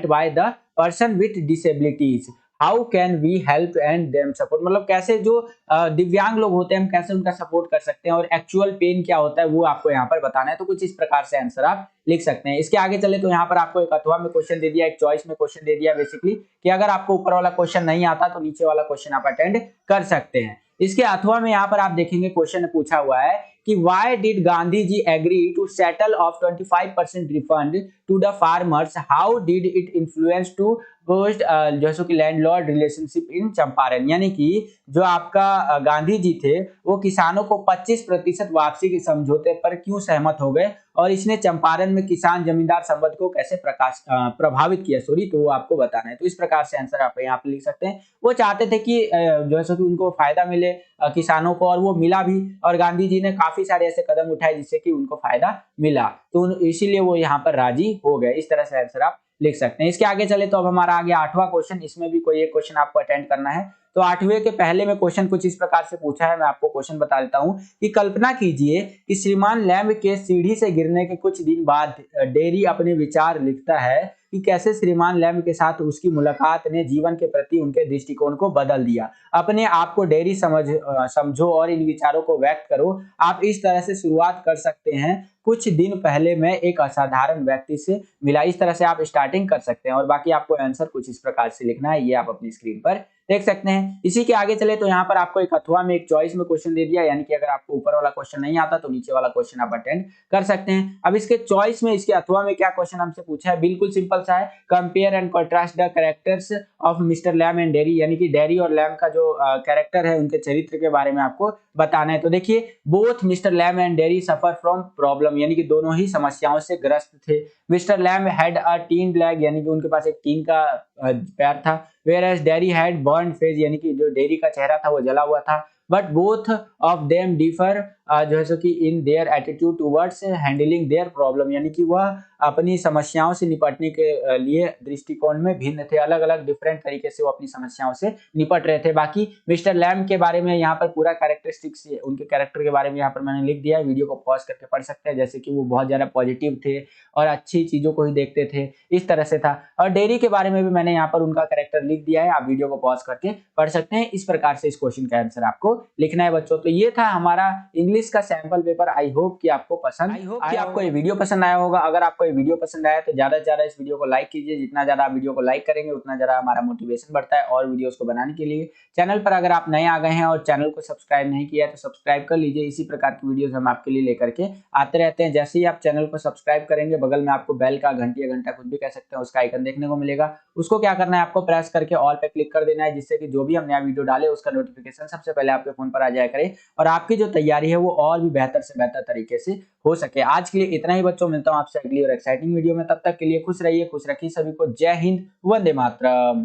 by the person with disabilities. How can we help and them support, मतलब कैसे जो दिव्यांग लोग होते हैं हम कैसे उनका सपोर्ट कर सकते हैं, और एक्चुअल पेन क्या होता है वो आपको यहाँ पर बताना है। तो कुछ इस प्रकार से आंसर आप लिख सकते हैं। इसके आगे चले तो यहाँ पर आपको एक अथवा में क्वेश्चन दे दिया, एक चॉइस में क्वेश्चन दे दिया बेसिकली, कि अगर आपको ऊपर वाला क्वेश्चन नहीं आता तो नीचे वाला क्वेश्चन आप अटेंड कर सकते हैं। इसके अथवा में यहाँ पर आप देखेंगे क्वेश्चन पूछा हुआ है कि why did Gandhi ji agree to settle of 25% refund to the farmers, how did it influence to post जैसे कि लैंडलॉर्ड रिलेशनशिप इन चंपारण, यानी कि जो आपका गांधी जी थे वो किसानों को 25% वापसी के समझौते पर क्यों सहमत हो गए, और इसने चंपारण में किसान जमींदार संबंध को कैसे प्रभावित किया, सॉरी, तो वो आपको बताना है। तो इस प्रकार से आंसर आप यहाँ पे लिख सकते हैं। वो चाहते थे कि जो है कि उनको फायदा मिले किसानों को, और वो मिला भी, और गांधी जी ने काफी सारे ऐसे कदम उठाए जिससे कि उनको फायदा मिला, तो इसीलिए वो यहाँ पर राजी हो गए। इस तरह से आंसर आप लिख सकते हैं। इसके आगे चले तो अब हमारा आ गया 8वां क्वेश्चन। इसमें भी कोई एक क्वेश्चन आपको अटेंड करना है। तो 8वें के पहले में क्वेश्चन कुछ इस प्रकार से पूछा है, मैं आपको क्वेश्चन बता देता हूं कि कल्पना कीजिए कि श्रीमान लैम्ब के सीढ़ी से गिरने के कुछ दिन बाद डेरी अपने विचार लिखता है कि कैसे श्रीमान लैम्ब के साथ उसकी मुलाकात ने जीवन के प्रति उनके दृष्टिकोण को बदल दिया। अपने आप को डेरी समझो और इन विचारों को व्यक्त करो। आप इस तरह से शुरुआत कर सकते हैं, कुछ दिन पहले मैं एक असाधारण व्यक्ति से मिला। इस तरह से आप स्टार्टिंग कर सकते हैं, और बाकी आपको आंसर कुछ इस प्रकार से लिखना है, ये आप अपनी स्क्रीन पर देख सकते हैं। इसी के आगे चले तो यहाँ पर आपको एक अथवा में एक चॉइस में क्वेश्चन दे दिया, यानी कि अगर आपको ऊपर वाला क्वेश्चन नहीं आता तो नीचे वाला क्वेश्चन आप अटेंड कर सकते हैं। अब इसके चॉइस में, इसके अथवा में क्या क्वेश्चन हमसे पूछा है, बिल्कुल सिंपल सा है, compare and contrast the characters of mister Lamb and Derry, यानी कि डेरी और लैम का जो कैरेक्टर है उनके चरित्र के बारे में आपको बताना है। तो देखिए, both mister Lamb and Derry suffer from problem, यानी कि दोनों ही समस्याओं से ग्रस्त थे। Mister Lamb had a tin leg, यानी कि उनके पास एक टीन का पैर था। Whereas Derry had burn face, यानी कि जो डेरी का चेहरा था वो जला हुआ था। But both of them differ जो है सो कि in their attitude towards handling their problem, यानी कि वह अपनी समस्याओं से निपटने के लिए दृष्टिकोण में भिन्न थे। अलग अलग डिफरेंट तरीके से वो अपनी समस्याओं से निपट रहे थे। बाकी मिस्टर लैम के बारे में यहाँ पर पूरा कैरेक्टरिस्टिक्स, उनके कैरेक्टर के बारे में यहाँ पर मैंने लिख दिया है, वीडियो को पॉज करके पढ़ सकते हैं। जैसे कि वो बहुत ज्यादा पॉजिटिव थे और अच्छी चीजों को ही देखते थे, इस तरह से था। और डेरी के बारे में भी मैंने यहाँ पर उनका कैरेक्टर लिख दिया है, आप वीडियो को पॉज करके पढ़ सकते हैं। इस प्रकार से इस क्वेश्चन का आंसर आपको लिखना है बच्चों। तो ये था हमारा इंग्लिश का सैंपल पेपर। आई होप कि आपको ये वीडियो पसंद आया होगा। अगर आपको ये वीडियो पसंद आया तो ज्यादा से ज्यादा इस वीडियो को लाइक कीजिए। जितना ज्यादा आप वीडियो को लाइक करेंगे उतना ज्यादा हमारा मोटिवेशन बढ़ता है और वीडियोस को बनाने के लिए। चैनल पर अगर आप नए आ गए हैं और चैनल को सब्सक्राइब नहीं किया है तो सब्सक्राइब कर लीजिए। इसी प्रकार की वीडियोस हम आपके लिए लेकर के आते रहते हैं। जैसे ही आप चैनल को सब्सक्राइब करेंगे बगल में आपको बेल का, घंटी या घंटा कुछ भी कह सकते हैं, उसका आइकन देखने को मिलेगा। उसको क्या करना है, आपको प्रेस करके ऑल पे क्लिक कर देना है, जिससे कि जो भी हम नया वीडियो डाले उसका नोटिफिकेशन सबसे पहले आपके फोन पर आ जाया करे और आपकी जो तैयारी है वो और भी बेहतर से बेहतर तरीके से हो सके। आज के लिए इतना ही बच्चों, मिलता हूं आपसे अगली और एक्साइटिंग वीडियो में। तब तक के लिए खुश रहिए, खुश रखिए सभी को। जय हिंद, वंदे मातरम।